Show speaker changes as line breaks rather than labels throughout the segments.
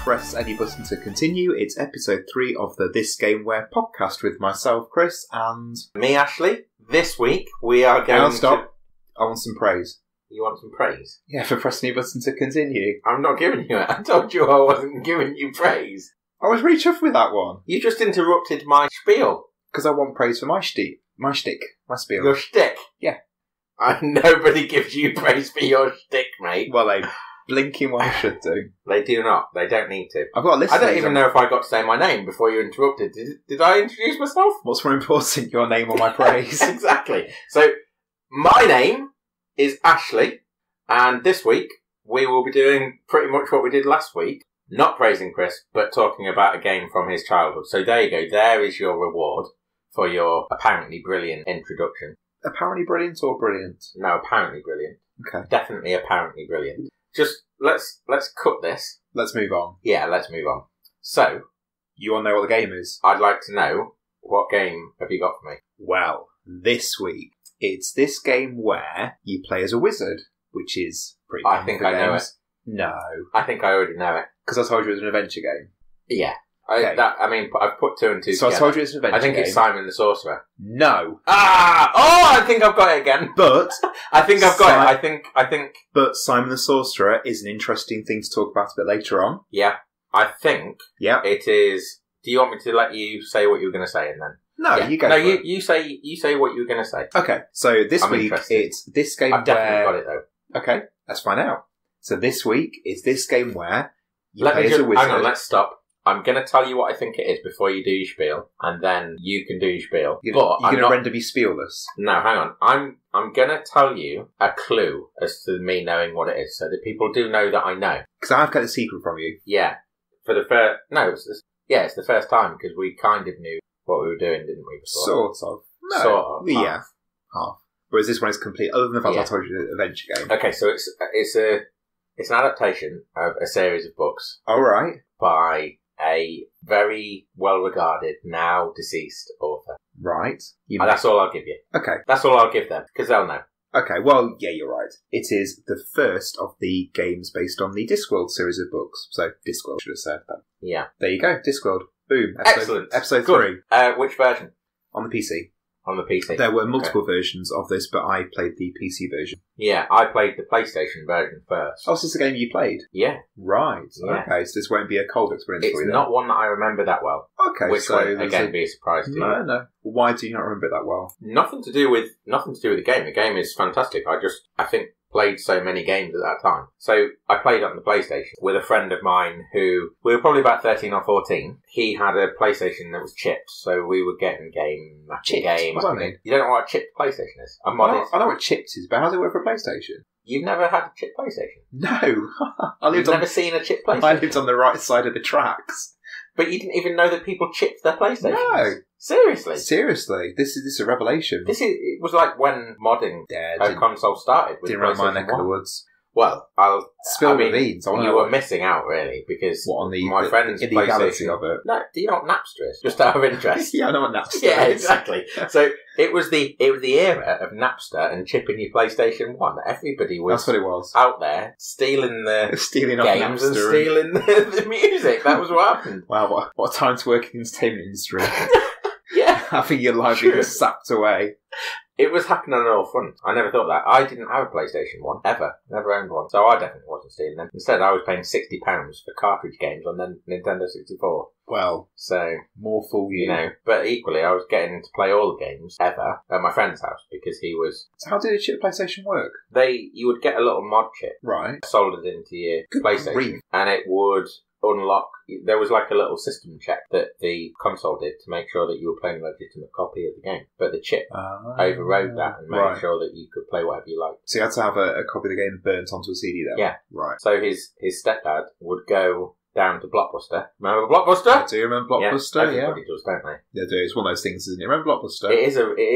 press any button to continue. It's episode 3 of the This Game Where podcast with myself, Chris, and...
me, Ashley. This week, we are going
stop. I want some praise.
You want some praise?
Yeah, for pressing any button to continue.
I'm not giving you it. I told you I wasn't giving you praise.
I was really chuffed with that one.
You just interrupted my spiel.
Because I want praise for my shtick. My spiel.
Your shtick?
Yeah.
Nobody gives you praise for your shtick, mate.
Well, they blinking well should do.
They do not. They don't need to.
I've got a list.
I don't even know if I got to say my name before you interrupted. Did I introduce myself?
What's more important, your name or my praise?
Exactly. So, my name is Ashley, and this week we will be doing pretty much what we did last week. Not praising Chris, but talking about a game from his childhood. So there you go. There is your reward for your apparently brilliant introduction.
Apparently brilliant or brilliant?
No, apparently brilliant.
Okay.
Definitely apparently brilliant. Just, let's cut this.
Let's move on.
Yeah, let's move on. So...
you want to know what the game is?
I'd like to know, what game have you got for me?
Well, this week, it's this game where you play as a wizard, which is pretty common.
I think I know it.
No.
I think I already know it.
Because I told you it was an adventure game.
Yeah.
Okay.
I've put 2 and 2
so
together.
I told you it's an adventure game.
I think it's Simon the Sorcerer.
No.
Ah! Oh, I think I've got it again.
But...
I think I've got it. I think...
But Simon the Sorcerer is an interesting thing to talk about a bit later on.
Yeah. I think...
yeah.
It is... Do you want me to let you say what you were going to say and then...
No,
yeah.
you go.
No, you say what you were going to say.
Okay, so this
I'm
week
interested.
it's this game
I've definitely got it though.
Okay, let's find out. So this week is this game where you play as a wizard.
Hang on, let's stop. I'm going to tell you what I think it is before you do your spiel, and then you can do your spiel.
You're going to render me spielless.
No, hang on. I'm going to tell you a clue as to me knowing what it is, so that people do know that I know.
Because I've got a secret from you.
Yeah, for the first. No, it's the first time because we kind of knew what we were doing, didn't we? Before?
Sort of. No.
Sort of.
Yeah, half. Whereas this one is complete. Other than the fact I told you the adventure game.
Okay, so it's an adaptation of a series of books.
All right.
By a very well-regarded, now deceased author.
Right.
That's all I'll give you.
Okay.
That's all I'll give them, because they'll know.
Okay, well, yeah, you're right. It is the first of the games based on the Discworld series of books. So, Discworld should have said that.
Yeah.
There you go, Discworld. Boom.
Excellent.
Episode 3.
Which version?
On the PC.
On the PC.
There were multiple versions of this, but I played the PC version.
Yeah, I played the PlayStation version first.
Oh, so this is a game you played?
Yeah.
Right.
Yeah.
Okay, so this wonn't be a cold experience for you then?
It's not one that I remember that well.
Okay,
which
so...
would, again, be a surprise to you.
No. Why do you not remember it that well?
Nothing to do with the game. The game is fantastic. I think, played so many games at that time. So I played it on the PlayStation with a friend of mine who, we were probably about 13 or 14. He had a PlayStation that was chipped, so we were getting game after game.
What does that mean?
You don't know what a chipped PlayStation is?
I know what chipped is, but how does it work for a PlayStation?
You've never had a chipped PlayStation?
No.
You've never seen a chipped PlayStation?
I lived on the right side of the tracks.
But you didn't even know that people chipped their PlayStations?
No.
Seriously?
Seriously. This is a revelation.
It was like when modding a console started. With
didn't run my neck of the woods.
Well,
Spill the beans.
You were missing out, really, because my friend's
illegality of it.
No, do you know what Napster is? Just out of interest.
Yeah, I know what Napster is.
Yeah, exactly. So it was the era of Napster and chipping your PlayStation 1. Everybody was.
That's what it was.
Out there stealing the games and
Napster
stealing the music. That was what happened.
Wow, what a time to work in the entertainment industry.
Yeah,
having your livelihood sapped away.
It was happening on all fronts. I never thought that. I didn't have a PlayStation 1, ever. Never owned one. So I definitely wasn't stealing them. Instead, I was paying £60 for cartridge games on the Nintendo 64.
Well,
so
more fool you.
But equally, I was getting to play all the games ever at my friend's house because he was...
So how did a chip PlayStation work?
You would get a little mod chip.
Right.
Soldered into your PlayStation. And it would unlock... There was like a little system check that the console did to make sure that you were playing a legitimate copy of the game. But the chip overrode that and made sure that you could play whatever you liked.
So you had to have a copy of the game burnt onto a CD then?
Yeah.
Right.
So his stepdad would go down to Blockbuster. Remember Blockbuster?
I do remember Blockbuster,
Everybody does, don't they?
They do. It's one of those things, isn't it? Remember Blockbuster?
It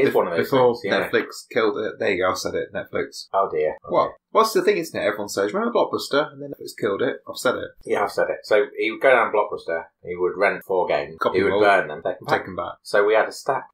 is one of those
Before
things. Before
Netflix killed it. There you go, I said it. Netflix.
Oh dear. Okay.
What? What's the thing, isn't it? Everyone says, remember Blockbuster? And then if it's killed it, I've said it.
Yeah, I've said it. So he would go down Blockbuster, he would rent 4 games,
Copy
he would
them all.
burn them,
Take them back.
So we had a stack.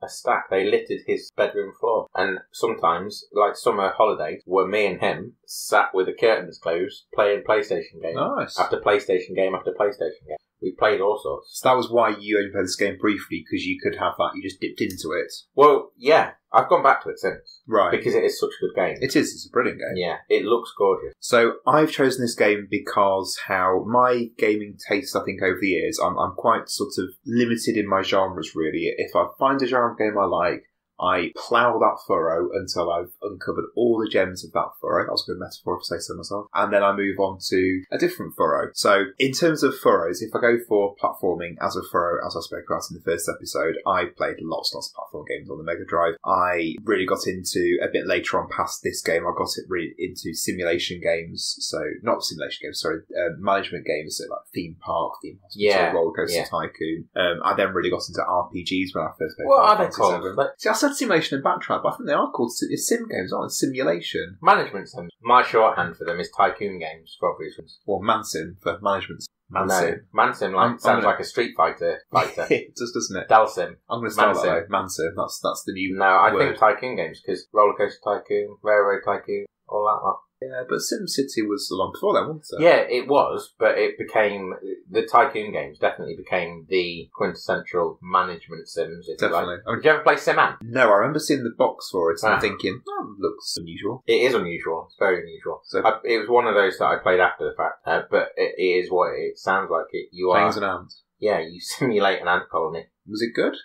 They littered his bedroom floor. And sometimes, like summer holidays, where me and him sat with the curtains closed, playing PlayStation games.
Nice.
After PlayStation game after PlayStation game. We played all sorts.
So that was why you only played this game briefly, because you could have that. You just dipped into it.
Well, yeah. I've gone back to it since.
Right.
Because it is such a good game.
It is. It's a brilliant game.
Yeah. It looks gorgeous.
So I've chosen this game because how my gaming tastes, I think, over the years, I'm quite sort of limited in my genres, really. If I find a genre game I like, I plough that furrow until I've uncovered all the gems of that furrow. That was a good metaphor, if I say so myself. And then I move on to a different furrow. So in terms of furrows, if I go for platforming as a furrow, as I spoke about in the first episode, I played lots of platform games on the Mega Drive. I really got into, a bit later on past this game, I got it really into simulation games. So, not simulation games, sorry, management games, so like Theme Park, Theme Hospital, Roller Coaster Tycoon. I then really got into RPGs when I first played
What
Final
are they called?
Fantasy VII. See, I said simulation and backtrack, but I think they are called sim games, aren't they? Simulation.
Management sims. My shorthand for them is tycoon games, for obvious reasons.
Or Mansim for management.
No,
Mansim.
Mansim sounds like a Street Fighter.
It does, doesn't it?
Dalsim.
I'm going to start
Mansim.
that though. Mansim. That's the new
No, I
word.
think tycoon games, because Roller Coaster Tycoon, Railroad Tycoon, all that lot.
Yeah, but SimCity was long before that, wasn't it?
Yeah, it was, but it became, the tycoon games definitely became the quintessential management sims, if
Definitely.
you like. Did you ever play Simant?
No, I remember seeing the box for it and
Ah.
thinking, that looks unusual.
It is unusual. It's very unusual.
So-
It was one of those that I played after the fact, but it is what it sounds like. You
Planes
are,
and ants.
yeah, you simulate an ant colony.
Was it good?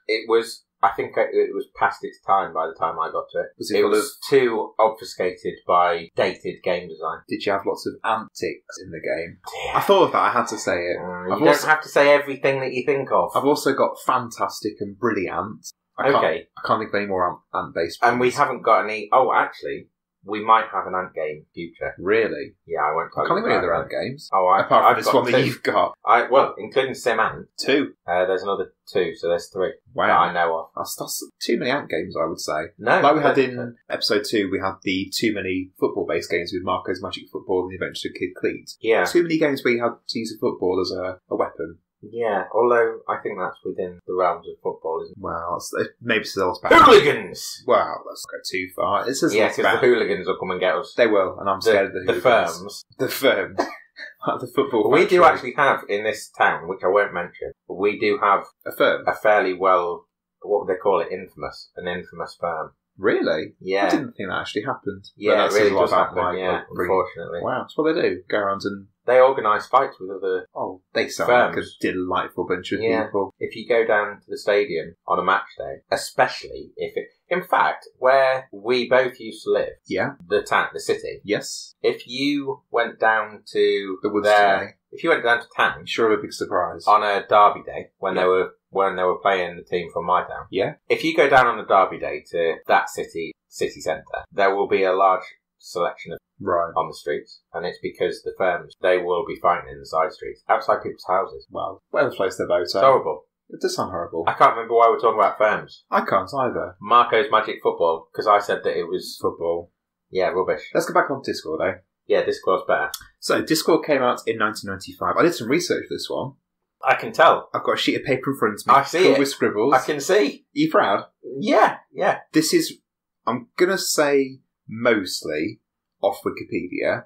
It was. I think it was past its time by the time I got to it.
Was it
It
full
was too obfuscated by dated game design.
Did you have lots of antics in the game? I thought of that, I had to say it.
You
I've
don't
also-
have to say everything that you think of.
I've also got fantastic and brilliant. I can't think of any more ant-based
And we
ones.
haven't got any... Oh, actually, we might have an ant game in the future.
Really?
Yeah, I won't tell
I
you
can't think of any
about
other
that.
ant games.
Oh,
Apart from
I've
this
got
one that
2.
you've got.
Well, including Sim Ant,
2.
there's another 2, so there's 3 that
Wow.
I know of.
That's too many ant games, I would say.
No.
Like we had
I don't
in episode 2, we had the too many football-based games with Marco's Magic Football and the Adventures of Kid Cleat.
Yeah.
Too many games where you had to use a football as a weapon.
Yeah, although I think that's within the realms of football, isn't
Wow, maybe it's a lot
it?
about...
Hooligans!
Wow, let's go too far. It says
Yeah,
lots
because the
about...
hooligans will come and get us.
They will, and I'm scared of the hooligans.
firms.
The firms. Like the football
But we do
factory.
actually have in this town, which I won't mention, but we do have
A firm?
a fairly well, what would they call it, an infamous firm.
Really?
Yeah.
I didn't think that actually happened. But
Yeah,
that
it
says
really
a lot
does
about
happen,
my
yeah,
upbringing.
unfortunately.
Wow, that's what they do. Go around and...
They organise fights with other...
Oh, they sound
Firms.
like a delightful bunch of
Yeah.
people.
If you go down to the stadium on a match day, especially if it... In fact, where we both used to live,
Yeah?
the city,
Yes?
if you went down to
The woods
their...
today.
If you went down to town
I'm sure of a big surprise.
on a derby day, when
Yeah.
they were playing the team from my town,
Yeah?
if you go down on a derby day to that city centre, there will be a large selection of
Right.
on the streets, and it's because the firms, they will be fighting in the side streets, outside people's houses.
Well, whatever floats their boat.
It's horrible.
It does sound horrible.
I can't remember why we're talking about firms.
I can't either.
Marco's Magic Football, because I said that it was,
Football.
yeah, rubbish.
Let's go back on Discworld, though.
Yeah, Discworld's better.
So, Discworld came out in 1995. I did some research for this one.
I can tell.
I've got a sheet of paper in front of me.
I see
filled
it.
with scribbles.
I can see.
Are you proud?
Yeah.
This is, I'm going to say, mostly off Wikipedia.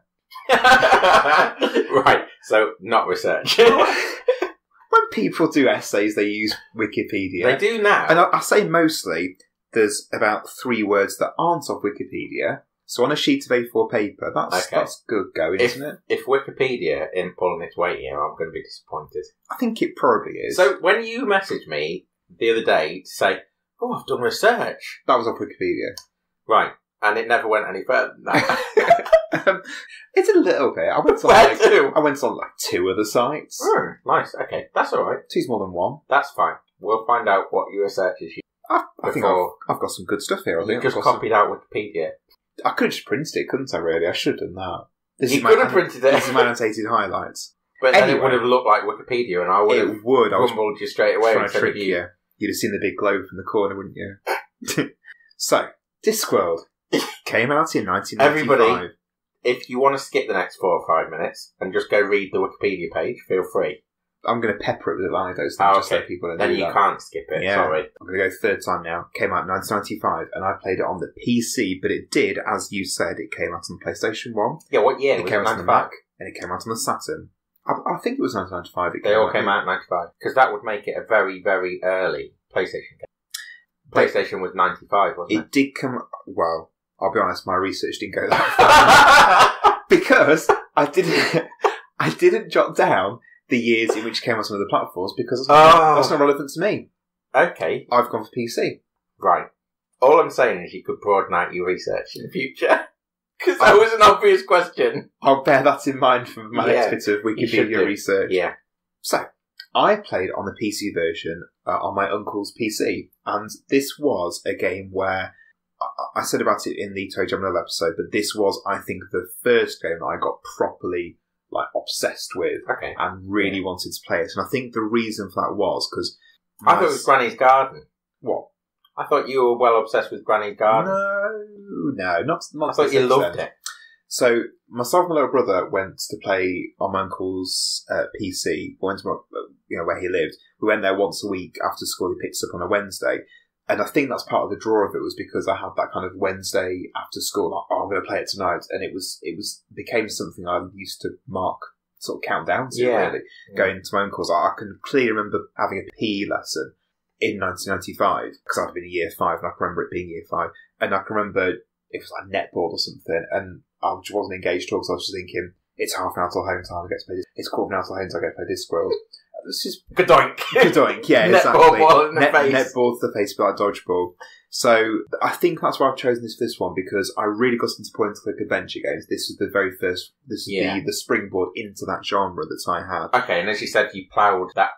Right, so not research.
When people do essays, they use Wikipedia.
They do now.
And I say mostly, there's about 3 words that aren't off Wikipedia. So on a sheet of A4 paper, that's good going, isn't it?
If Wikipedia isn't pulling its weight here, I'm going to be disappointed.
I think it probably is.
So when you messaged me the other day to say, oh, I've done research.
That was off Wikipedia.
Right. And it never went any further than that.
It's a little bit. I went on like 2 other sites.
Oh, nice. Okay. That's all right.
2's more than 1.
That's fine. We'll find out what your research is.
I think
Before-
I've got some good stuff here. I
You
think
just
I've got
copied out Wikipedia.
I could have just printed it, couldn't I, really? I should have done that.
You could have printed it.
This is my annotated highlights.
But then it
Anyway.
would have looked like Wikipedia, and I would have
It would. I was
rumbled you straight away
trying to
instead
trick
of
you. You'd have seen the big globe from the corner, wouldn't you? So, Discworld came out in 1995.
if you want to skip the next 4 or 5 minutes and just go read the Wikipedia page, feel free.
I'm going to pepper it with anecdotes just so people don't
Then
do
you
that.
can't skip it,
Yeah.
sorry.
I'm going to go third time now. Came out in 1995, and I played it on the PC, but it did, as you said, it came out on the PlayStation 1.
Yeah, what year?
It
Was
came
it
out on the
95?
Mac, and it came out on the Saturn. I think it was 1995.
They all came out in 95. Because that would make it a very, very early PlayStation game. PlayStation was 95, wasn't it?
It did come... Well, I'll be honest, my research didn't go that far. Because I didn't jot down the years in which it came on some of the platforms, because that's not relevant to me.
Okay.
I've gone for PC.
Right. All I'm saying is you could broaden out your research in the future. Because that was an obvious question.
I'll bear that in mind for my next bit of Wikipedia research.
Yeah.
So, I played on the PC version on my uncle's PC, and this was a game where I said about it in the Toe Jam episode, but this was, I think, the first game that I got properly obsessed with and really wanted to play it. And I think the reason for that was because
I thought it was Granny's Garden.
What?
I thought you were well obsessed with Granny's Garden.
No, not.
I thought you loved it.
So myself and my little brother went to play on my uncle's PC. Went to where he lived. We went there once a week after school. He picked us up on a Wednesday. And I think that's part of the draw of it was because I had that kind of Wednesday after school, like, I'm going to play it tonight. And it became something I used to mark, sort of count down to, really. Going to my uncle's. I can clearly remember having a PE lesson in 1995, because I'd been in year 5, and I can remember it being year 5. And I can remember it was like netball or something, and I just wasn't engaged at all, so I was just thinking, it's half an hour till home time, I get to play this. It's quarter of an hour till home time, I get to play Discworld. It's just Gadoink, yeah, exactly.
Netball in the face.
Netball to the face, but like dodgeball. So I think that's why I've chosen this one, because I really got into point-and-click adventure games. This was the very first. This is the springboard into that genre that I had. Okay,
and as you said, you ploughed that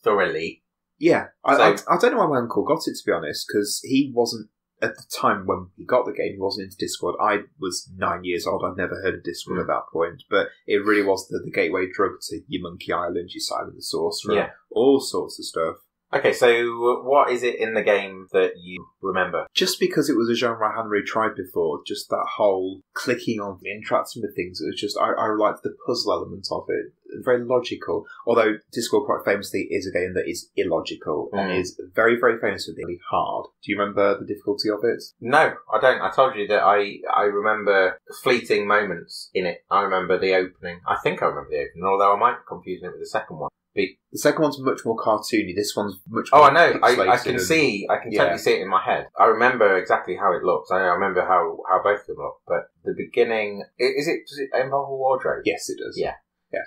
thoroughly.
Yeah, I don't know why my uncle got it, to be honest, because he wasn't, at the time when he got the game, he wasn't into Discworld. I was 9 years old. I'd never heard of Discworld at that point, but it really was the gateway drug to your Monkey Island, your Simon the Sorcerer, all sorts of stuff.
Okay, so what is it in the game that you remember?
Just because it was a genre I hadn't really tried before, just that whole clicking on, interacting with things, it was just, I liked the puzzle element of it. Very logical. Although Discworld quite famously is a game that is illogical and is very, very famous for being hard. Do you remember the difficulty of it?
No, I don't. I told you that I remember fleeting moments in it. I remember the opening. I think I remember the opening, although I might be confusing it with the second one.
The second one's much more cartoony. This one's much more...
Oh, I know. I can totally see it in my head. I remember exactly how it looks. I remember how both of them look. But the beginning... Does it involve a wardrobe?
Yes, it does.
Yeah.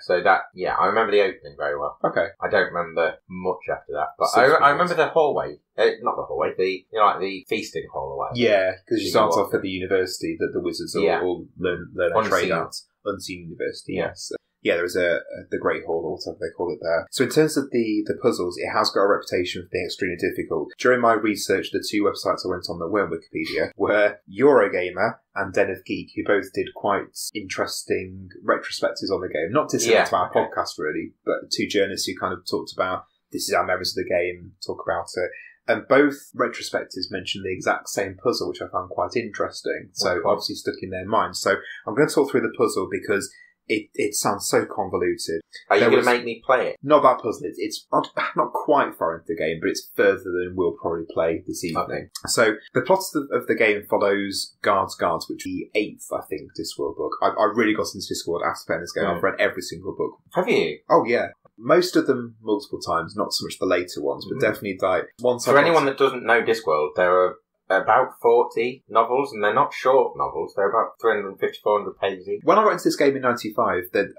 So I remember the opening very well.
Okay.
I don't remember much after that. But I remember the hallway. Not the hallway, the feasting hall or whatever.
Yeah, because you start off at the university that the wizards all learn a trade at. Unseen University, yes. Yeah, there is the Great Hall, or whatever they call it there. So in terms of the puzzles, it has got a reputation for being extremely difficult. During my research, the two websites I went on that weren't Wikipedia were Eurogamer and Den of Geek, who both did quite interesting retrospectives on the game. Not dissimilar to our podcast, really, but two journalists who kind of talked about, this is our memories of the game, talk about it. And both retrospectives mentioned the exact same puzzle, which I found quite interesting. So obviously stuck in their minds. So I'm going to talk through the puzzle because it sounds so convoluted.
Are you going to make me play it?
Not that puzzle. It's not quite far into the game, but it's further than we'll probably play this evening. Okay. So the plot of the game follows Guards, which is the 8th, I think, Discworld book. I really got into Discworld after playing this game. I've read every single book.
Have you?
Oh, yeah. Most of them multiple times, not so much the later ones, but definitely once.
For anyone that doesn't know Discworld, there are about 40 novels, and they're not short novels. They're about 350, 400 pages each.
When I got into this game in 95, I think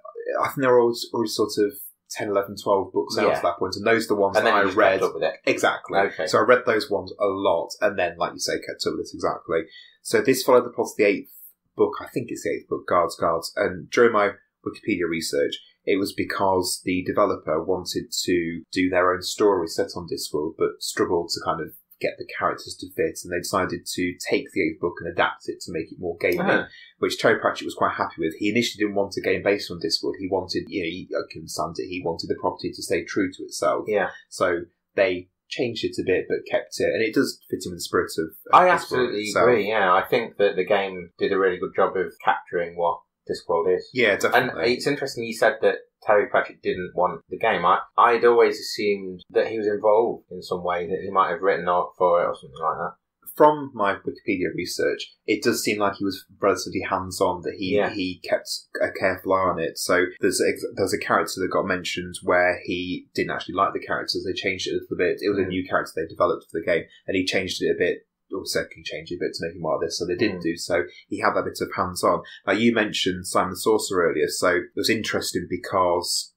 there were already sort of 10, 11, 12 books out at that point, and those are the ones that I read.
Kept up with it.
Exactly.
Okay.
So I read those ones a lot, and then, like you say, kept up with it exactly. So this followed the plot of the 8th book. I think it's the 8th book, Guards. And during my Wikipedia research, it was because the developer wanted to do their own story set on Discworld, but struggled to kind of get the characters to fit, and they decided to take the 8th book and adapt it to make it more gaming, which Terry Pratchett was quite happy with. He initially didn't want a game based on Discworld. He wanted, he couldn't stand it. He wanted the property to stay true to itself.
Yeah.
So they changed it a bit, but kept it, and it does fit in with the spirit of
I
Discworld
absolutely
itself.
agree, yeah. I think that the game did a really good job of capturing what Discworld is.
Yeah,
And
definitely.
it's interesting you said that Terry Pratchett didn't want the game. I'd always assumed that he was involved in some way, that he might have written out for it or something like that.
From my Wikipedia research, it does seem like he was relatively hands-on, that he kept a careful eye on it. So there's a character that got mentioned where he didn't actually like the characters. They changed it a little bit. It was a new character they developed for the game, and he changed it a bit, or said can change it a bit to make him more of this, so they didn't do so. He had that bit of hands-on. Like you mentioned Simon the Sorcerer earlier, so it was interesting because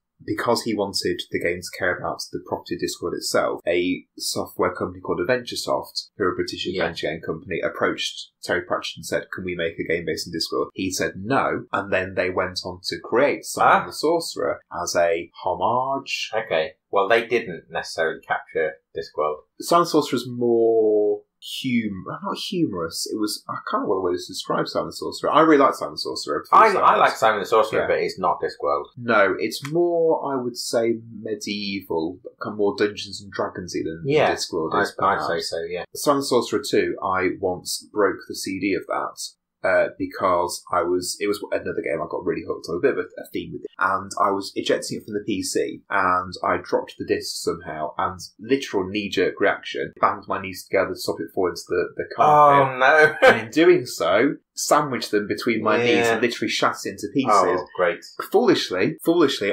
he wanted the game to care about the property of Discworld itself. A software company called AdventureSoft, who are a British adventure game company, approached Terry Pratchett and said, can we make a game based in Discworld? He said no, and then they went on to create Simon the Sorcerer as a homage.
Okay, well they didn't necessarily capture Discworld.
Simon the Sorcerer is more not humorous. It was, I can't remember what it is to describe Simon the Sorcerer. I really like Simon the Sorcerer.
I like Simon the Sorcerer, but it's not Discworld.
No, it's more, I would say, medieval, kind of more Dungeons and Dragonsy than Discworld is.
I'd say so, yeah.
Simon the Sorcerer 2, I once broke the CD of that. Because it was another game I got really hooked on, a bit of a theme with it. And I was ejecting it from the PC, and I dropped the disc somehow, and literal knee-jerk reaction, banged my knees together to stop it falling into the carpet.
Oh, no.
And in doing so, sandwiched them between my knees and literally shattered into pieces.
Oh, great.
Foolishly,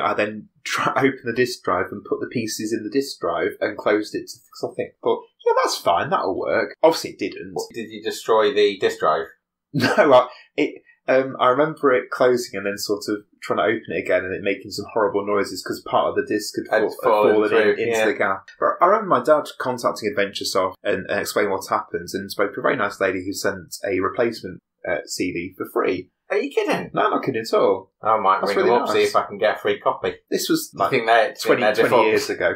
I then opened the disk drive and put the pieces in the disk drive and closed it because I thought, yeah, that's fine, that'll work. Obviously it didn't.
Did you destroy the disk drive?
No, I remember it closing and then sort of trying to open it again and it making some horrible noises because part of the disc had fallen into the gap. But I remember my dad contacting AdventureSoft and explaining what happened, and spoke to a very nice lady who sent a replacement CD for free.
Are you kidding?
No, I'm not kidding at all.
I might
That's
ring them
really
up,
nice.
see if I can get a free copy.
This was
I think they're
20 years ago,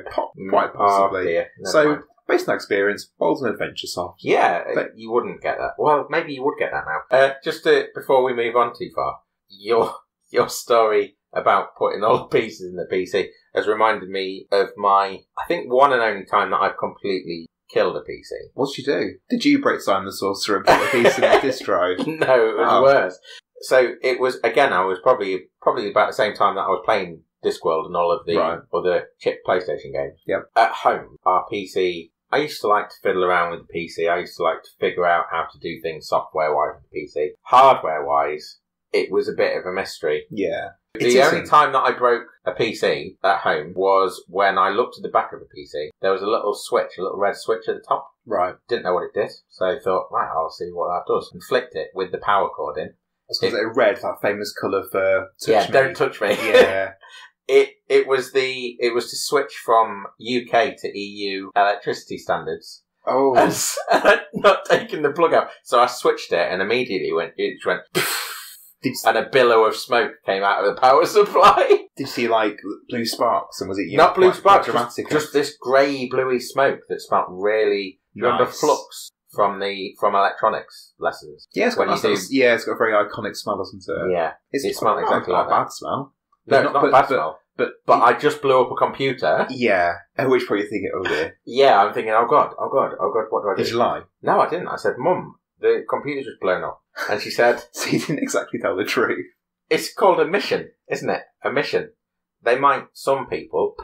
quite possibly.
Oh, dear.
So, based on that experience, Bold and AdventureSoft.
Yeah,
But
you wouldn't get that. Well, maybe you would get that now. Before we move on too far, your story about putting all the pieces in the PC has reminded me of I think one and only time that I've completely killed a PC.
What did you do? Did you break Simon the Sorcerer and put a piece in the disk drive?
No, it was worse. So it was, again, I was probably about the same time that I was playing Discworld and all of the other chip PlayStation games.
Yep.
At home, our PC, I used to like to fiddle around with the PC. I used to like to figure out how to do things software-wise with the PC. Hardware-wise, it was a bit of a mystery.
Yeah.
The only time that I broke a PC at home was when I looked at the back of the PC. There was a little red switch at the top.
Right.
Didn't know what it did. So I thought, right, I'll see what that does. And flicked it with the power cord in.
Because it red, that famous colour for
Don't touch me.
Yeah.
It was to switch from UK to EU electricity standards.
Oh.
And I'd not taken the plug out. So I switched it and immediately it went and a billow of smoke came out of the power supply.
Did you see, like, blue sparks? And was it
not blue sparks,
dramatic?
just this grey, bluey smoke that smelled really... Do you remember Flux from electronics lessons?
Yeah, it's got a very iconic smell, doesn't it?
Yeah. It smelled exactly like that.
Not a bad smell.
No, it's not a bad smell. But I just blew up a computer.
Yeah. At which point you're thinking, oh dear.
Yeah, I'm thinking, oh god, what do I do?
Did you lie?
No, I didn't. I said, Mum, the computer's just blown up. And she said...
So you didn't exactly tell the truth.
It's called a mission, isn't it? A mission. Some people,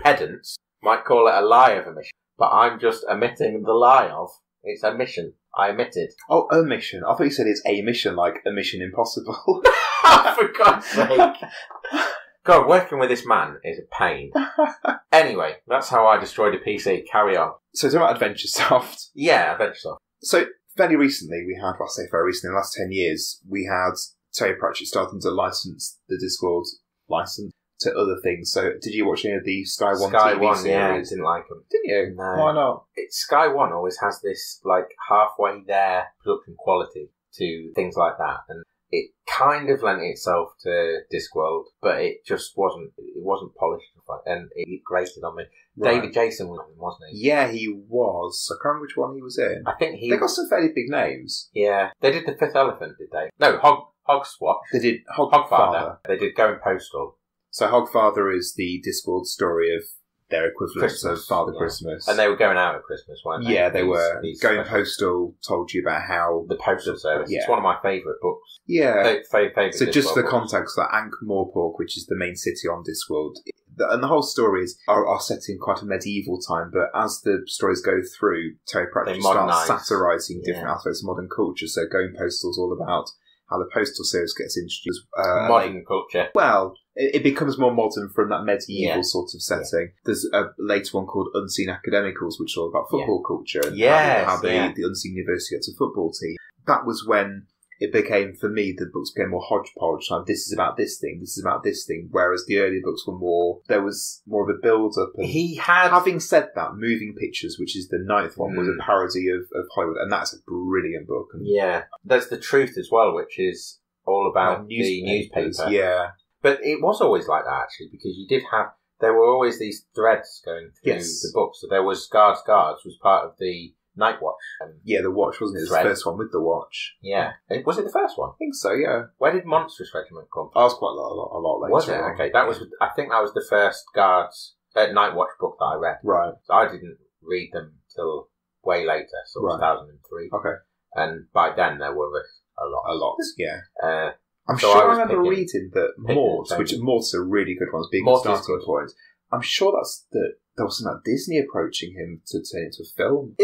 pedants, might call it a lie of a mission. But I'm just omitting the lie of. It's a mission. I omitted.
Oh, a mission. I thought you said it's a mission, like a Mission Impossible.
For God's sake. God, working with this man is a pain. Anyway, that's how I destroyed a PC. Carry on.
So talking about AdventureSoft.
Yeah, AdventureSoft.
So fairly recently, in the last 10 years, we had Terry Pratchett starting to license the Discworld license to other things. So did you watch any of the Sky One TV series?
Yeah, I didn't like them.
Didn't you?
No.
Why not?
Sky One always has this, like, halfway there production quality to things like that. And it kind of lent itself to Discworld, but it just wasn't polished, and it grated on me. Right. David Jason was in, wasn't he?
Yeah, he was. I can't remember which one he was in.
I think
They got some fairly big names.
Yeah. They did The Fifth Elephant, did they? No, Hogswatch.
They did Hogfather.
They did Going Postal.
So Hogfather is the Discworld story of their equivalents of Father Christmas.
And they were going out at Christmas, weren't they?
Yeah, they were. Going
special...
Postal told you about how...
The Postal Service. Yeah. It's one of my favourite books.
Yeah.
Favourite
so just for context, that Ankh-Morpork, which is the main city on Discworld, and the whole stories are set in quite a medieval time, but as the stories go through, Terry Pratchett starts satirising different aspects of modern culture. So Going Postal's all about how the Postal Service gets introduced.
Modern culture.
Well, it becomes more modern from that medieval sort of setting. There's a later one called Unseen Academicals, which is all about football culture and how the Unseen University gets a football team. That was when it became, for me, the books became more hodgepodge. Like, this is about this thing, this is about this thing. Whereas the early books were more, there was more of a build-up. Having said that, Moving Pictures, which is the ninth one, was a parody of Hollywood, and that's a brilliant book. And
there's The Truth as well, which is all about the newspaper.
Yeah.
But it was always like that, actually, because you did have, there were always these threads going through the books. So there was Guards was part of the Night Watch.
The Watch, wasn't it? It was the first one with the Watch.
Yeah. Was it the first one?
I think so, yeah.
Where did Monstrous Regiment come from?
That was quite a lot later.
Was it? Okay. I think that was the first Night Watch book that I read.
Right.
So I didn't read them till way later, so 2003.
Okay.
And by then there were a lot.
A lot, yeah. I'm
so
sure I remember reading that Mort, which Mort's a really good one, being a starting point. I'm sure there was something about Disney approaching him to turn it into a film.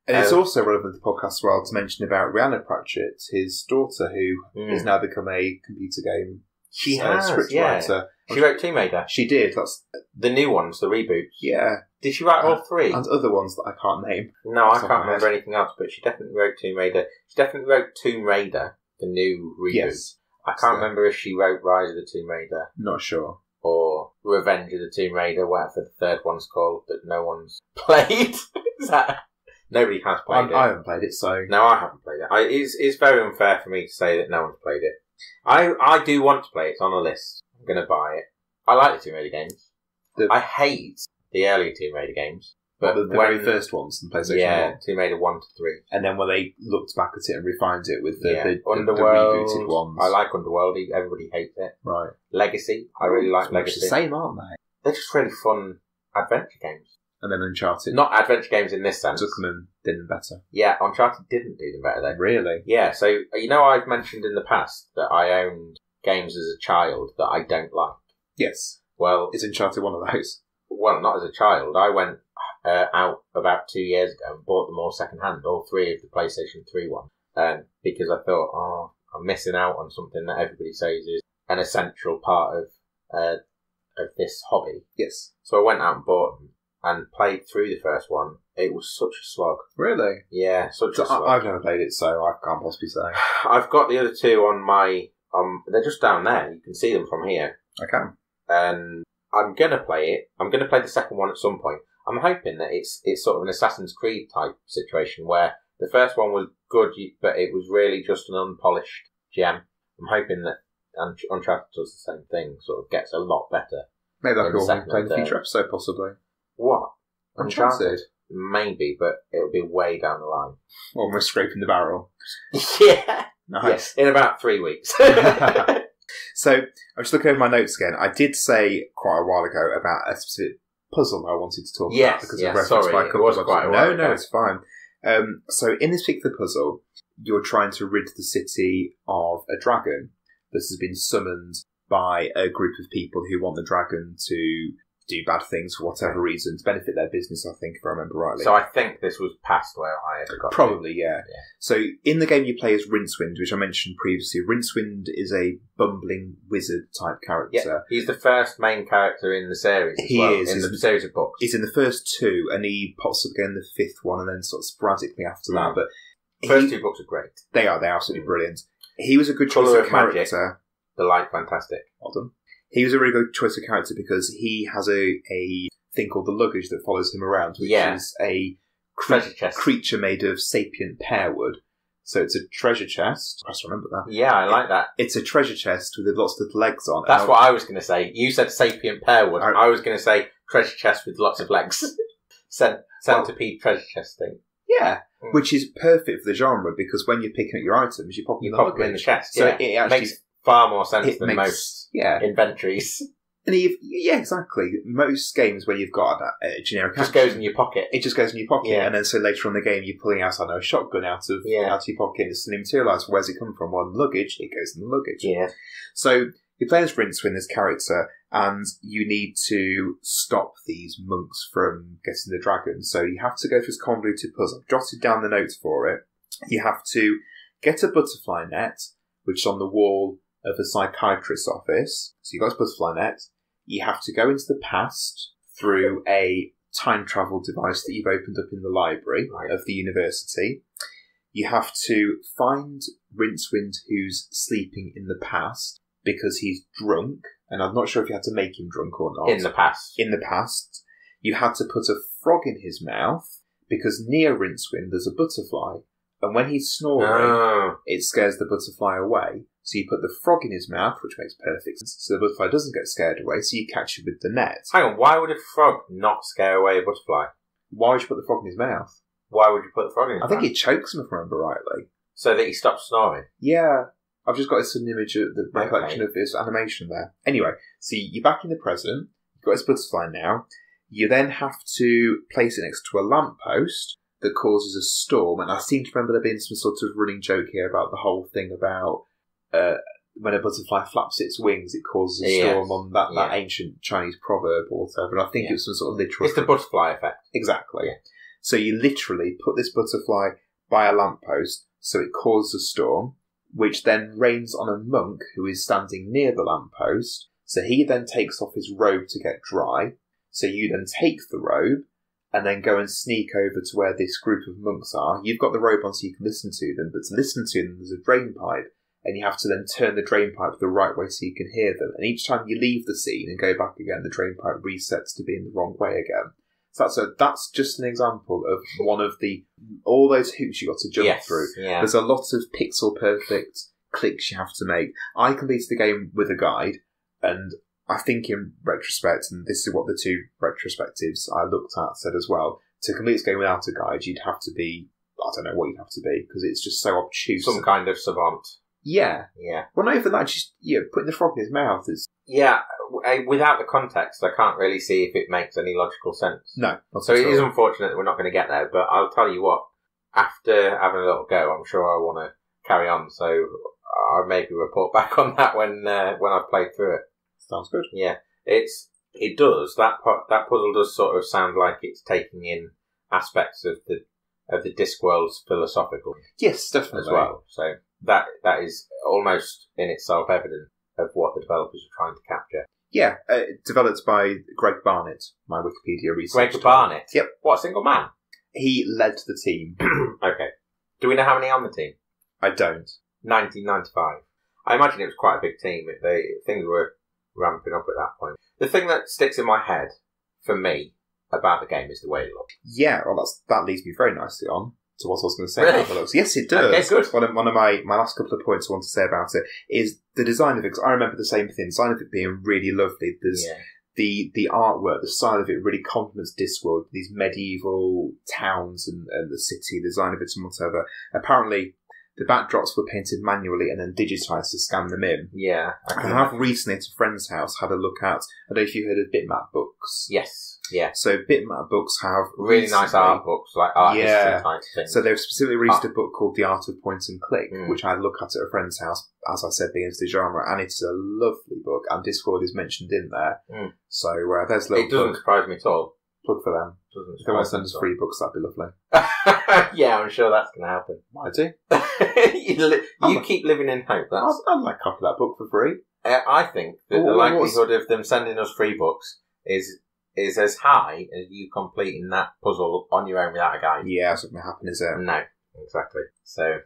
And it's also relevant to the podcast as well to mention about Rhiannon Pratchett, his daughter, who has now become a computer game scriptwriter.
She wrote Tomb Raider.
She did. That's
the new ones, the reboots.
Yeah.
Did she write all three?
And other ones that I can't name.
No, I can't remember anything else, but she definitely wrote Tomb Raider. She definitely wrote Tomb Raider, the new reboot. Yes. I can't remember if she wrote Rise of the Tomb Raider.
Not sure.
Or Revenge of the Tomb Raider, whatever the third one's called, that no one's played. Is that... Nobody has played it.
I haven't played it, so...
No, I haven't played it. It's very unfair for me to say that no one's played it. I do want to play it. It's on a list. I'm going to buy it. I like the Tomb Raider games. I hate the earlier Tomb Raider games. But
the very first ones in PlayStation 1.
Tomb Raider 1 to 3.
And then when they looked back at it and refined it with the
rebooted
ones.
I like Underworld. Everybody hates it.
Right.
Legacy. I really like Legacy.
It's the same, aren't they?
They're just really fun adventure games.
And then Uncharted.
Not adventure games in this sense.
Took them and did them better.
Yeah, Uncharted didn't do them better then.
Really?
Yeah, so, I've mentioned in the past that I owned games as a child that I don't like.
Yes.
Well...
Is Uncharted one of those?
Well, not as a child. I went out about 2 years ago and bought them all second-hand, all three of the PlayStation 3 ones, because I thought, I'm missing out on something that everybody says is an essential part of this hobby.
Yes.
So I went out and bought them. And played through the first one. It was such a slog.
Really?
Yeah, such a slog.
I've never played it, so I can't possibly say.
I've got the other two on my... they're just down there. You can see them from here.
I can.
And I'm going to play it. I'm going to play the second one at some point. I'm hoping that it's sort of an Assassin's Creed type situation where the first one was good, but it was really just an unpolished gem. I'm hoping that Uncharted does the same thing, sort of gets a lot better.
Maybe I could play the future episode, possibly.
What? Uncharted? Maybe, but it'll be way down the line.
Well, we're scraping the barrel.
Yeah.
Nice.
Yes, in about 3 weeks.
So, I'm just looking over my notes again. I did say quite a while ago about a specific puzzle I wanted to talk about because of reference by a couple of
quite a while ago.
No, it's fine. So, in this particular puzzle, you're trying to rid the city of a dragon that has been summoned by a group of people who want the dragon to do bad things for whatever reason to benefit their business, I think, if I remember rightly.
So I think this was past where I ever got
Probably, yeah. So in the game you play as Rincewind, which I mentioned previously. Rincewind is a bumbling wizard type character.
Yeah, he's the first main character in the series as well, in the series of books.
He's in the first two, and he pops up again in the fifth one, and then sort of sporadically after that. But
first two books are great.
They're absolutely brilliant. He was a good choice of character.
Magic, the light, fantastic.
Well done. He was a really good choice of character because he has a thing called the luggage that follows him around, which is a
treasure chest
creature made of sapient pearwood. So it's a treasure chest. I just remember that.
Yeah, I like that.
It's a treasure chest with lots of legs on.
That's what I was going to say. You said sapient pearwood. I was going to say treasure chest with lots of legs. Centipede treasure chest thing.
Yeah, which is perfect for the genre because when you're picking up your items, you pop them in the
chest.
So it actually
makes far more sense than most inventories.
And yeah, exactly. Most games where you've got a generic
Just
action,
goes in your pocket.
it just goes in your pocket,
Yeah.
and then so later on in the game you're pulling out, I don't know, a shotgun out of your pocket, it's suddenly materialised. Where's it come from? Well, in luggage, it goes in the luggage.
Yeah.
So you play as Rincewind, this character, and you need to stop these monks from getting the dragon. So you have to go through this convoluted puzzle. I've jotted down the notes for it. You have to get a butterfly net, which is on the wall of a psychiatrist's office. So you've got this butterfly net. You have to go into the past through a time travel device that you've opened up in the library of the university. You have to find Rincewind, who's sleeping in the past, because he's drunk, and I'm not sure if you had to make him drunk or not.
In the past.
In the past. You had to put a frog in his mouth, because near Rincewind there's a butterfly, and when he's snoring, it scares the butterfly away. So you put the frog in his mouth, which makes perfect sense, so the butterfly doesn't get scared away, so you catch it with the net.
Hang on, why would a frog not scare away a butterfly?
Why would you put the frog in his mouth?
Why would you put the frog in his mouth?
I think it chokes him, if I remember rightly.
So that he stops snoring?
Yeah. I've just got a sudden image of the recollection of this animation there. Anyway, so you're back in the present, you've got this butterfly now, you then have to place it next to a lamppost that causes a storm, and I seem to remember there being some sort of running joke here about the whole thing about when a butterfly flaps its wings, it causes a storm on that ancient Chinese proverb or whatever, and I think it was some sort of literal...
It's the butterfly effect.
Exactly. Yeah. So you literally put this butterfly by a lamppost, so it causes a storm, which then rains on a monk who is standing near the lamppost, so he then takes off his robe to get dry, so you then take the robe, and then go and sneak over to where this group of monks are. You've got the robe on so you can listen to them, but to listen to them there's a drain pipe, and you have to then turn the drain pipe the right way so you can hear them. And each time you leave the scene and go back again, the drain pipe resets to be in the wrong way again. So that's just an example of one of all those hoops you got to jump through.
Yeah.
There's a lot of pixel perfect clicks you have to make. I completed the game with a guide, and I think in retrospect, and this is what the two retrospectives I looked at said as well, to complete this game without a guide, you'd have to be, I don't know what you'd have to be, because it's just so obtuse.
Some kind of savant.
Yeah.
Yeah.
Well, not even that, just putting the frog in his mouth is...
Yeah, without the context, I can't really see if it makes any logical sense.
No.
So it is unfortunate that we're not going to get there, but I'll tell you what, after having a little go, I'm sure I want to carry on, so I'll maybe report back on that when I've played through it.
Sounds good.
Yeah. It does. That puzzle does sort of sound like it's taking in aspects of the Discworld's philosophical.
Yes, definitely.
As well. So that is almost in itself evident of what the developers are trying to capture.
Yeah, developed by Greg Barnett, my Wikipedia research.
Greg Barnett?
Yep.
What, a single man?
He led the team.
Okay. Do we know how many on the team?
I don't.
1995. I imagine it was quite a big team. Things were ramping up at that point. The thing that sticks in my head, for me, about the game is the way it looks.
Yeah, well, that leads me very nicely on to what I was going to say
Really?
about the looks. Yes, it does.
Okay, good.
One of my last couple of points I want to say about it is the design of it, 'cause I remember the same thing, the design of it being really lovely. There's the artwork, the style of it really complements Discworld, these medieval towns and the city, the design of it and whatever. Apparently, the backdrops were painted manually and then digitised to scan them in.
Yeah.
I have recently, at a friend's house, had a look at, I don't know if you heard of Bitmap books.
Yes. Yeah.
So Bitmap books have...
Really nice art books, like art history type things.
So they've specifically released a book called The Art of Point and Click, which I look at a friend's house, as I said, being into the genre, and it's a lovely book, and Discworld is mentioned in there. So there's a little
It doesn't surprise me at all.
Plug for them. If they want to send us free books, that'd be lovely.
Yeah, I'm sure that's going to happen.
I do.
you keep living in hope.
I'd like a copy of that book for free.
I think that the likelihood of them sending us free books is as high as you completing that puzzle on your own without a guide.
Yeah, that's not going to happen, is it?
No, exactly. So,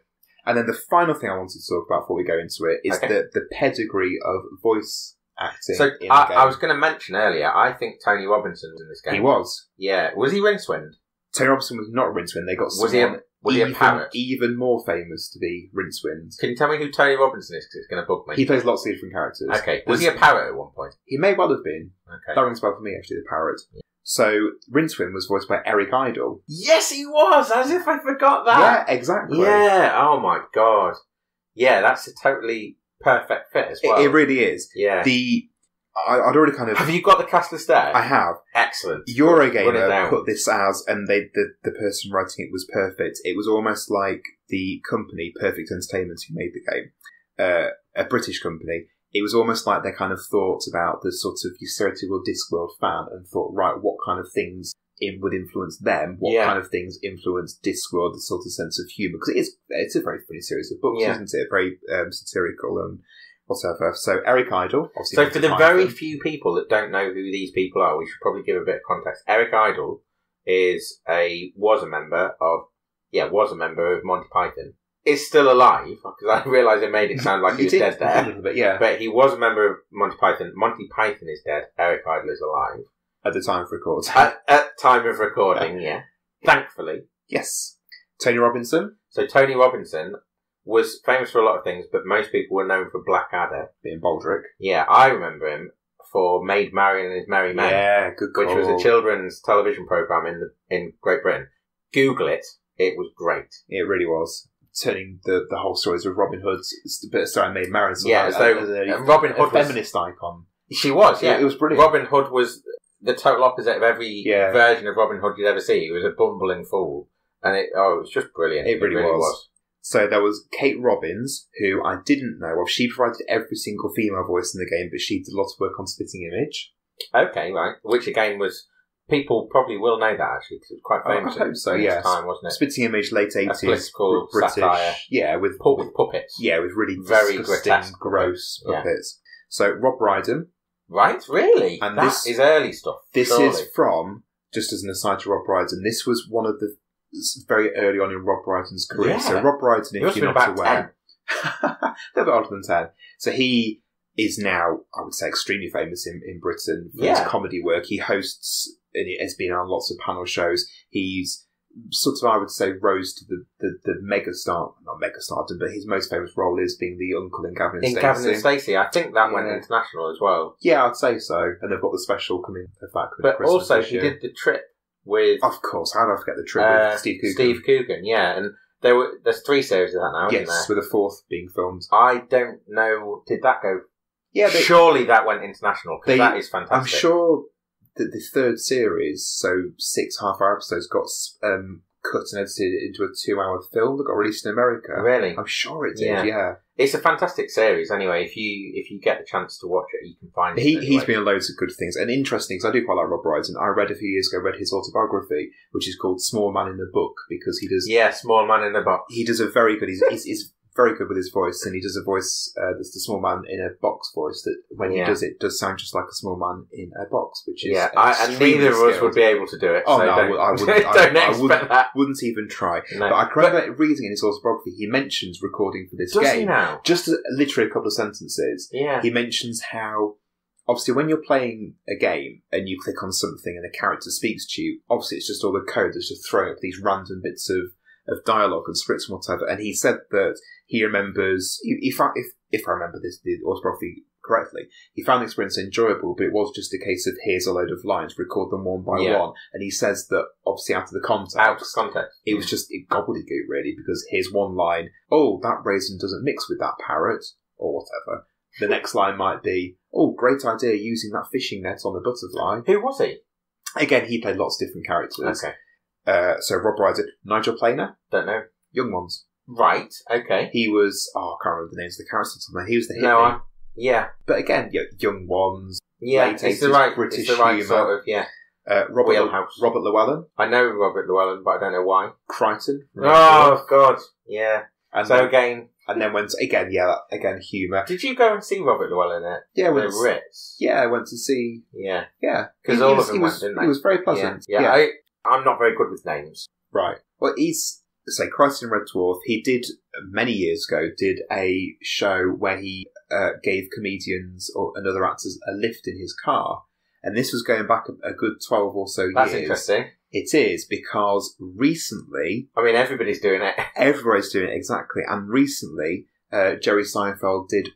and then the final thing I wanted to talk about before we go into it is the pedigree of voice acting. So in the game.
I was going to mention earlier, I think Tony Robinson's in this game.
He was.
Yeah. Was he Rincewind?
Tony Robinson was not Rincewind. They got
was he a parrot?
Even more famous to be Rincewind.
Can you tell me who Tony Robinson is? Because it's going to bug me.
He plays lots of different characters.
Okay. Was he a parrot at one point?
He may well have been.
Okay.
That rings a bell for me, actually, the parrot. Yeah. So, Rincewind was voiced by Eric Idle.
Yes, he was! As if I forgot that!
Yeah, exactly.
Yeah, oh my god. Yeah, that's a totally perfect fit as well.
It really is.
Yeah.
I'd already kind of...
Have you got the cast list there?
I have.
Excellent.
Eurogamer put this as, and the person writing it was perfect. It was almost like the company, Perfect Entertainment, who made the game, a British company. It was almost like they kind of thought about the sort of stereotypical Discworld fan and thought, right, what kind of things would influence them? What kind of things influence Discworld, the sort of sense of humour? Because it's a very funny series of books, isn't it? Very satirical and whatever. So Eric Idle.
So for the very few people that don't know who these people are, we should probably give a bit of context. Eric Idle was a member of Monty Python. Is still alive, because I realise it made it sound like he was dead there.
A little bit, yeah.
But he was a member of Monty Python. Monty Python is dead. Eric Idle is alive.
At the time of recording.
At time of recording, yeah. Thankfully.
Yes. Tony Robinson.
So Tony Robinson was famous for a lot of things, but most people were known for Blackadder.
Being Baldric.
Yeah, I remember him for Maid Marian and His Merry Men.
Yeah, good call.
Which was a children's television programme in Great Britain. Google it. It was great.
It really was. Turning the whole stories of Robin Hood's starring Maid Marian.
Yeah, so Robin Hood
was a feminist icon.
She was, yeah.
It was brilliant.
Robin Hood was the total opposite of every version of Robin Hood you'd ever see. He was a bumbling fool. And it was just brilliant.
It really was. So there was Kate Robbins, who I didn't know of. She provided every single female voice in the game, but she did a lot of work on Spitting Image.
Okay, right. Which again was... People probably will know that, actually, because it was quite famous
I hope so, yes.
time, wasn't it?
Spitting Image, late 80s.
A political
British
satire.
Yeah, with
puppets.
Yeah, with really
very
disgusting, gross puppets. So, Rob Brydon.
Right, really?
And
that is early stuff.
This is from, just as an aside to Rob Brydon, this was one of the very early on in Rob Brydon's career. Yeah. So, Rob Brydon, if you're not aware... a little bit older than 10. So, he is now, I would say, extremely famous in Britain for his comedy work. He hosts... and he has been on lots of panel shows. He's sort of, I would say, rose to the megastar, not megastardom, but his most famous role is being the uncle in Gavin and Stacey.
In Gavin and Stacey, I think that went international as well.
Yeah, I'd say so. And they've got the special coming back with
But
Christmas
also, he did the trip with...
Of course, how did I forget the trip with Steve Coogan?
Steve Coogan, yeah. And there's 3 series of that now, isn't there?
Yes, with a 4th being filmed.
I don't know, did that go...
Yeah,
surely that went international, because that is fantastic.
I'm sure... The 3rd series, so 6 half-hour episodes, got cut and edited into a 2-hour film that got released in America.
Really?
I'm sure it did, yeah.
It's a fantastic series anyway. If you get the chance to watch it, you can find it.
He's been on loads of good things. And interesting, because I do quite like Rob Brydon. I read a few years ago, his autobiography, which is called Small Man in the Book, because he does...
Yeah, Small Man in the Box.
He does a very good... He's very good with his voice, and he does a voice that's the small man in a box voice that when he does it does sound just like a small man in a box, which is
and neither of us would be able to do it.
Oh
so
no, I wouldn't.
I
wouldn't even try.
No.
But I can remember reading in his autobiography, he mentions recording for this game.
Does he now?
Just literally a couple of sentences.
Yeah.
He mentions how obviously when you're playing a game and you click on something and a character speaks to you, obviously it's just all the code that's just throwing up these random bits of dialogue and scripts and whatever. And he said that he remembers, if I remember the autobiography correctly, he found the experience enjoyable, but it was just a case of here's a load of lines, record them one by one. And he says that obviously out of context, it was just gobbledygook really, because here's one line, oh, that raisin doesn't mix with that parrot, or whatever. The next line might be, oh, great idea using that fishing net on the butterfly.
Who was he?
Again, he played lots of different characters.
Okay.
So Rob Brydon, Nigel Planer?
Don't know.
Young Ones.
Right, okay.
He was, I can't remember the names of the characters. He was the hippie.
Yeah.
But again, Young Ones.
Yeah, it's the right
British
humour. Sort of,
Robert Llewellyn.
I know Robert Llewellyn, but I don't know why.
Crichton.
Oh, God. Yeah. And so again...
And then went again, humour.
Did you go and see Robert Llewellyn at the Ritz?
Yeah, I went to see...
Yeah.
Yeah.
Because all of them went, didn't they?
He was very pleasant.
Yeah. I'm not very good with names.
Right. Well, Crichton and Red Dwarf, he did, many years ago, did a show where he gave comedians and other actors a lift in his car. And this was going back a good 12 or so years.
That's interesting.
It is, because recently...
I mean, everybody's doing it.
Everybody's doing it, exactly. And recently, Jerry Seinfeld did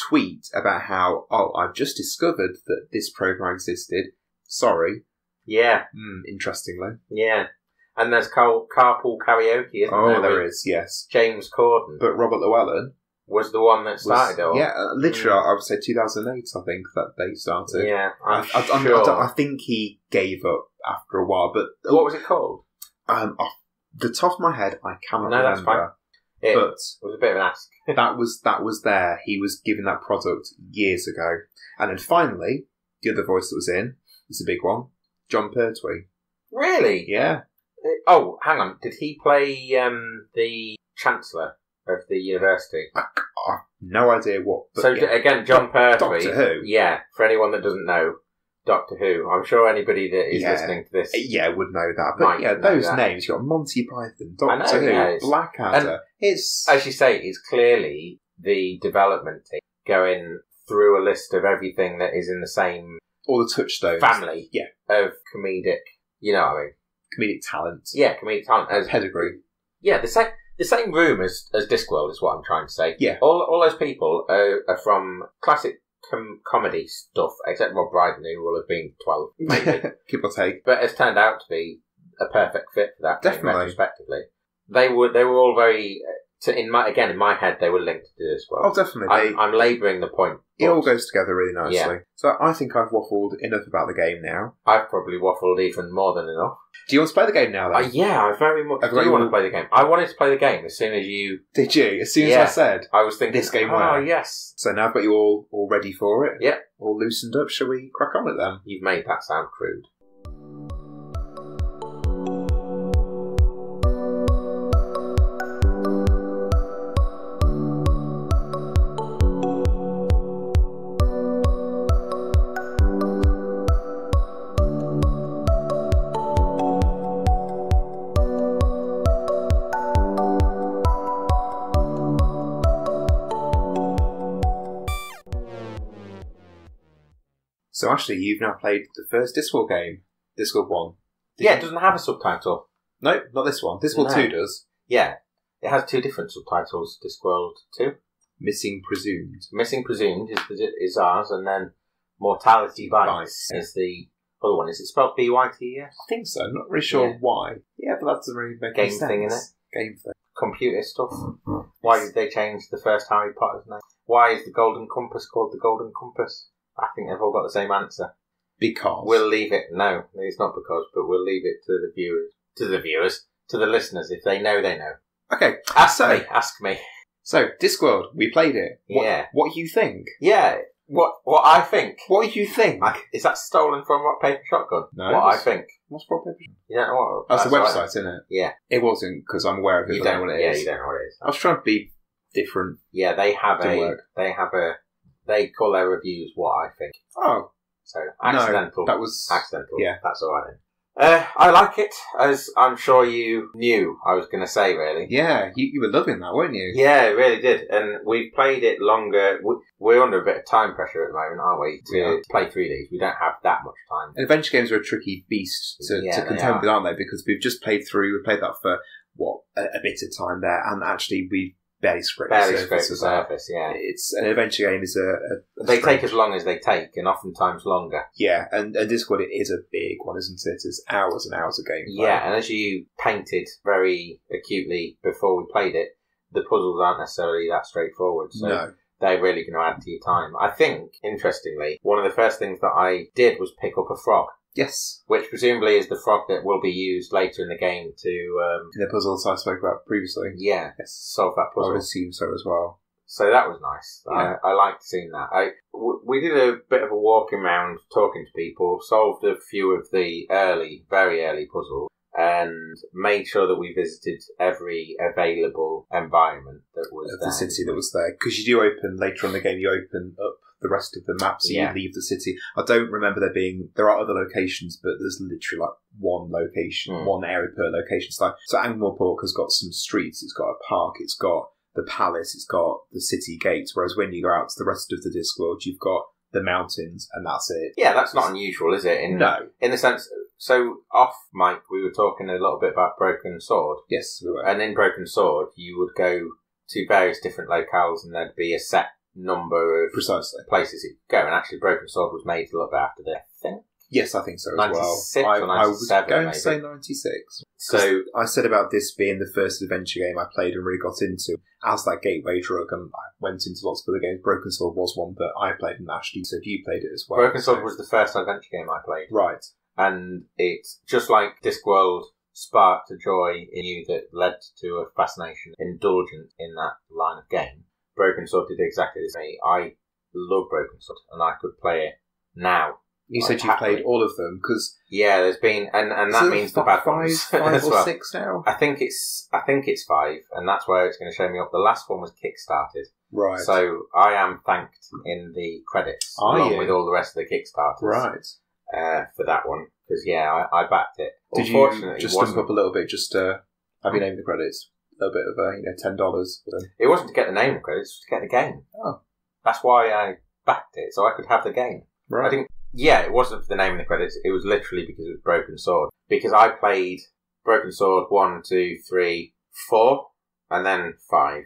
tweet about how, I've just discovered that this program existed. Sorry.
Yeah.
Interestingly.
Yeah. And there's carpool karaoke, isn't there?
Oh, there is, yes.
James Corden.
But Robert Llewellyn,
was the one that started it all.
Yeah, literally, I would say 2008, I think, that they started.
Yeah,
I think he gave up after a while, but...
What was it called?
Off the top of my head, I cannot remember.
That's fine. It was a bit of an ask.
that was there. He was given that product years ago. And then finally, the other voice that was in, is a big one, John Pertwee.
Really?
Yeah.
Oh, hang on. Did he play the Chancellor of the university?
I have no idea what.
So again, John Pertwee.
Doctor Who.
Yeah, for anyone that doesn't know, Doctor Who. I'm sure anybody that is listening to this,
would know that. But those names. You've got Monty Python, Doctor Who, Blackadder. It's,
as you say, it's clearly the development team going through a list of everything that is in the same
all the touchstones
family of comedic. You know what I mean?
Comedic talent.
Yeah, comedic talent as
pedigree.
Yeah, the same room as Discworld is what I'm trying to say.
Yeah,
all those people are from classic comedy stuff, except Rob Brydon, who will have been 12, maybe.
Give or take.
But it's turned out to be a perfect fit for that.
Definitely.
Retrospectively, they were all very. In my head, they were linked to Discworld.
Oh, definitely.
I'm labouring the point.
It all goes together really nicely.
Yeah.
So I think I've waffled enough about the game now.
I've probably waffled even more than enough.
Do you want to play the game now, then?
Yeah, I very much do want to play the game. I wanted to play the game as soon as you...
Did you? As soon as I said?
I was thinking,
this game
oh, yes.
So now I've got you all ready for it.
Yeah.
All loosened up. Shall we crack on with them?
You've made that sound crude.
So actually, you've now played the first Discworld game, Discworld 1.
It doesn't have a subtitle.
No, not this one. Discworld 2 does.
Yeah, it has two different subtitles, Discworld 2.
Missing Presumed.
Missing Presumed is ours, and then Mortality Bites is the other one. Is it spelled B-Y-T-E-S?
I think so. I'm not really sure why. Yeah, but that doesn't really make any sense.
Game thing, innit?
Game thing.
Computer stuff. Why did they change the first Harry Potter's name? Why is the Golden Compass called the Golden Compass? I think they've all got the same answer.
Because?
We'll leave it. No, it's not because, but we'll leave it to the viewers. To the listeners. If they know, they know.
Okay.
Ask me.
So, Discworld, we played it.
Yeah.
What do you think?
Yeah. What I think.
What do you think?
Is that stolen from Rock, Paper, Shotgun?
No.
What I think.
What's Rock, Paper, Shotgun?
You don't know what?
That's the website, isn't it?
Yeah.
It wasn't, because I'm aware of it, but I don't know what it is.
Yeah, you don't know what it is.
I was trying to be different.
Yeah, they call their reviews What I Think.
Oh.
So, accidental.
No, that was...
Accidental.
Yeah.
That's all right then. I like it, as I'm sure you knew I was going to say, really.
Yeah, you were loving that, weren't you?
Yeah, it really did. And we've played it longer. We're under a bit of time pressure at the moment, aren't we, to play through these. We don't have that much time.
And adventure games are a tricky beast to contend with, aren't they? Because we've just played that for, a bit of time there, and actually we barely scraped the surface.
Yeah.
It's an adventure game is
they take as long as they take, and oftentimes longer.
Yeah, and Discworld, it is a big one, isn't it? It's hours and hours of gameplay.
Yeah, and as you painted very acutely before we played it, the puzzles aren't necessarily that straightforward. So they're really going to add to your time. I think, interestingly, one of the first things that I did was pick up a frog.
Yes.
Which presumably is the frog that will be used later in the game to...
in the puzzles I spoke about previously.
Yeah, solve that puzzle.
I would assume so as well.
So that was nice.
Yeah.
I liked seeing that. We did a bit of a walking around, talking to people, solved a few of the very early puzzles, and made sure that we visited every available environment that was
of
there.
The city that was there. Because you do open, later on in the game, you open up the rest of the map, so you leave the city. I don't remember there are other locations, but there's literally like one location, one area per location. So Ankh-Morpork has got some streets, it's got a park, it's got the palace, it's got the city gates, whereas when you go out to the rest of the Discworld, you've got the mountains, and that's it.
Yeah, that's not unusual, is it?
No.
In the sense, so off mic, we were talking a little bit about Broken Sword.
Yes, we were.
And in Broken Sword, you would go to various different locales, and there'd be a set number of places you could go. And actually, Broken Sword was made a little bit after this, I think.
Yes, I think so as
96
well.
or
I was
97
going
maybe.
to say 96.
So
I said about this being the first adventure game I played and really got into as that gateway drug, and I went into lots of other games. Broken Sword was one that I played, and Ashley said you played it as well.
Broken Sword was the first adventure game I played.
Right.
And it's just like Discworld sparked a joy in you that led to a fascination, indulgence in that line of game. Broken Sword did exactly the same. I love Broken Sword, and I could play it now.
You said you played all of them, because...
Yeah, there's been... And that means the bad ones.
Five or six now?
I think it's 5, and that's where it's going to show me up. The last one was kickstarted.
Right.
So I am thanked in the credits, along with all the rest of the Kickstarters.
Right.
For that one, because I backed it.
Did you just stump up a little bit, just have you named the credits? A little bit of $10 for them.
It wasn't to get the name of the credits, it was to get the game.
Oh.
That's why I backed it, so I could have the game.
Right.
I think, it wasn't for the name of the credits, it was literally because it was Broken Sword. Because I played Broken Sword 1, 2, 3, 4, and then 5.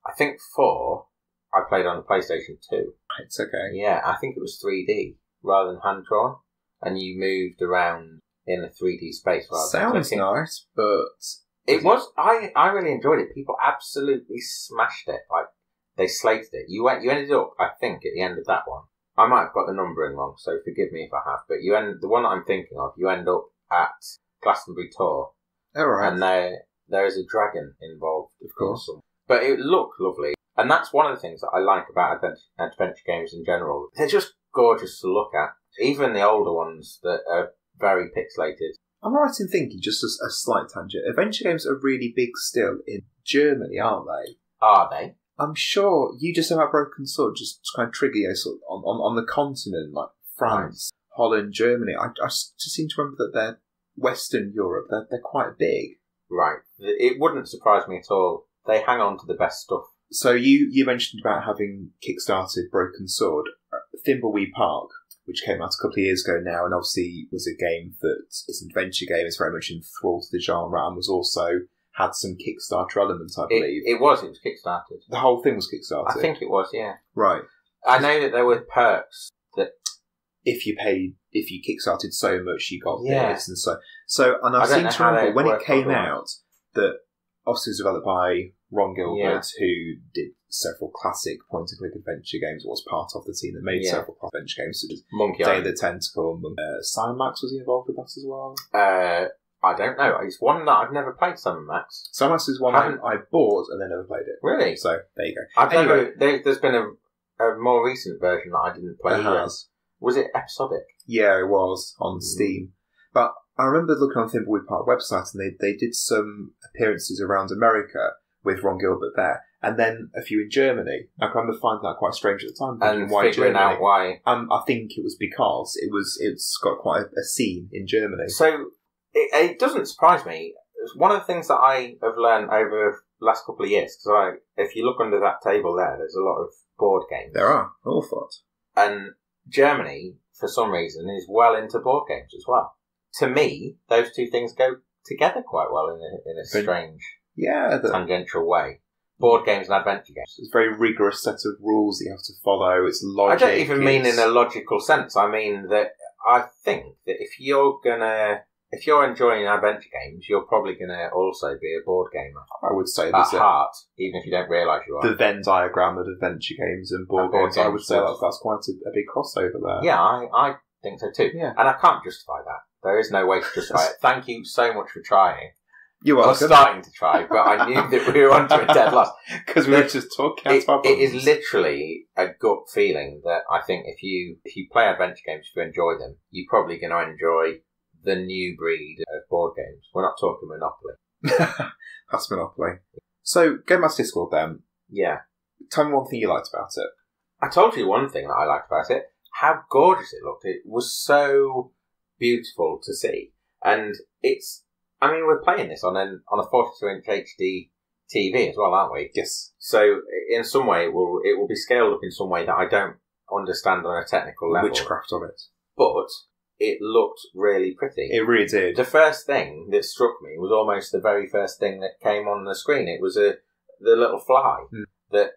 I think 4 I played on the PlayStation 2.
It's okay.
Yeah, I think it was 3D rather than hand-drawn. And you moved around in a 3D space rather than
Sounds nice, but...
It was... I really enjoyed it. People absolutely smashed it. Like, they slated it. You ended up, I think, at the end of that one. I might have got the numbering wrong, so forgive me if I have. But the one that I'm thinking of, you end up at Glastonbury Tor.
Oh, right.
And there is a dragon involved.
Of course.
But it looked lovely. And that's one of the things that I like about adventure games in general. They're just gorgeous to look at. Even the older ones that are very pixelated.
I'm right in thinking, just as a slight tangent, adventure games are really big still in Germany, aren't they?
Are they?
I'm sure you just said about Broken Sword, just kind of trigger sort of on the continent, like France, Holland, Germany. I just seem to remember that they're Western Europe. They're quite big.
Right. It wouldn't surprise me at all. They hang on to the best stuff.
So you mentioned about having kickstarted Broken Sword. Thimbleweed Park, which came out a couple of years ago now, and obviously was a game that is an adventure game. It's very much enthralled to the genre, and was also had some Kickstarter elements, I believe.
It was kickstarted.
The whole thing was Kickstarted?
I think it was, yeah.
Right.
I know that there were perks that...
If you kickstarted so much, you got this, and and I seem to remember when it came out that obviously it was developed by Ron Gilbert, who did several classic point-and-click adventure games, was part of the team that made several adventure games, such as
Monkey
Day
Island.
of the Tentacle. Simon Max, was he involved with that as well?
I don't know. It's one that I've never played, Simon Max.
Simon Max is one I bought and then never played it.
Really?
So, there you go.
There's been a more recent version that I didn't play. Was it episodic?
Yeah, it was, on Steam. But I remember looking on Thimbleweed Park website, and they did some appearances around America with Ron Gilbert there, and then a few in Germany. I remember finding that quite strange at the time.
And figuring out why.
I think it was because it's got quite a scene in Germany.
So it doesn't surprise me. One of the things that I have learned over the last couple of years, because if you look under that table there's a lot of board games.
There are, an awful lot.
And Germany, for some reason, is well into board games as well. To me, those two things go together quite well in a strange, tangential way. Board games and adventure games.
It's a very rigorous set of rules that you have to follow. It's logic.
I don't even mean in a logical sense. I mean that I think that if you're enjoying adventure games, you're probably gonna also be a board gamer.
I would say
at heart, even if you don't realise you are.
The Venn diagram of adventure games and board games. I would say that's quite a big crossover there.
Yeah, I think so too. Yeah. And I can't justify that. There is no way to justify it. Thank you so much for trying.
You're welcome.
I was starting to try, but I knew that we were onto a dead loss.
Because we were just talking about
it is literally a gut feeling that I think if you play adventure games, if you enjoy them, you're probably going to enjoy the new breed of board games. We're not talking Monopoly.
That's Monopoly. So, going back to Discworld then.
Yeah.
Tell me one thing you liked about it.
I told you one thing that I liked about it. How gorgeous it looked. It was so beautiful to see. And we're playing this on a 42-inch HD TV as well, aren't we?
Yes.
So, in some way, it will be scaled up in some way that I don't understand on a technical level.
Witchcraft of it.
But it looked really pretty.
It really did.
The first thing that struck me was almost the very first thing that came on the screen. It was the little fly that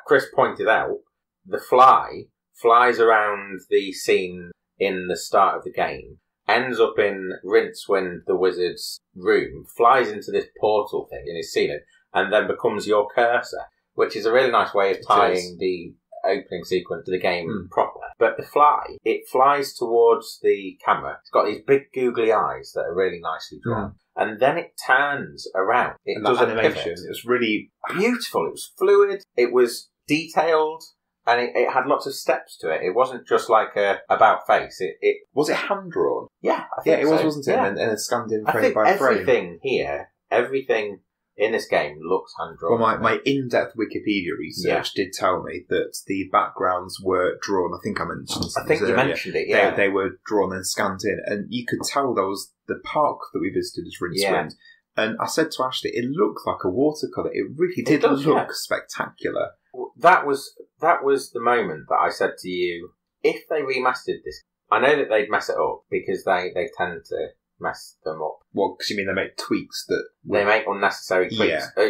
Chris pointed out. The fly flies around the scene in the start of the game, ends up in Rincewind, the wizard's room, flies into this portal thing in his ceiling, and then becomes your cursor, which is a really nice way of tying the opening sequence to the game proper. But the fly, it flies towards the camera. It's got these big googly eyes that are really nicely drawn. And then it turns around. It does an animation.
It was really
beautiful. It was fluid. It was detailed. And it had lots of steps to it. It wasn't just like a about face. It
was it hand drawn?
Yeah, I think
it was,
so.
wasn't it?
Yeah.
And it scanned in
I
frame
think
by frame.
everything here, everything in this game looks hand drawn.
Well, my in-depth Wikipedia research did tell me that the backgrounds were drawn. I think I mentioned.
I think you mentioned it. Yeah,
they were drawn and scanned in, and you could tell there was the park that we visited as Rincewind. Yeah. And I said to Ashley, it looked like a watercolour. It really did look spectacular.
That was the moment that I said to you, if they remastered this, I know that they'd mess it up because they tend to mess them up.
Well, because you mean they make tweaks that...
They make unnecessary tweaks. Yeah.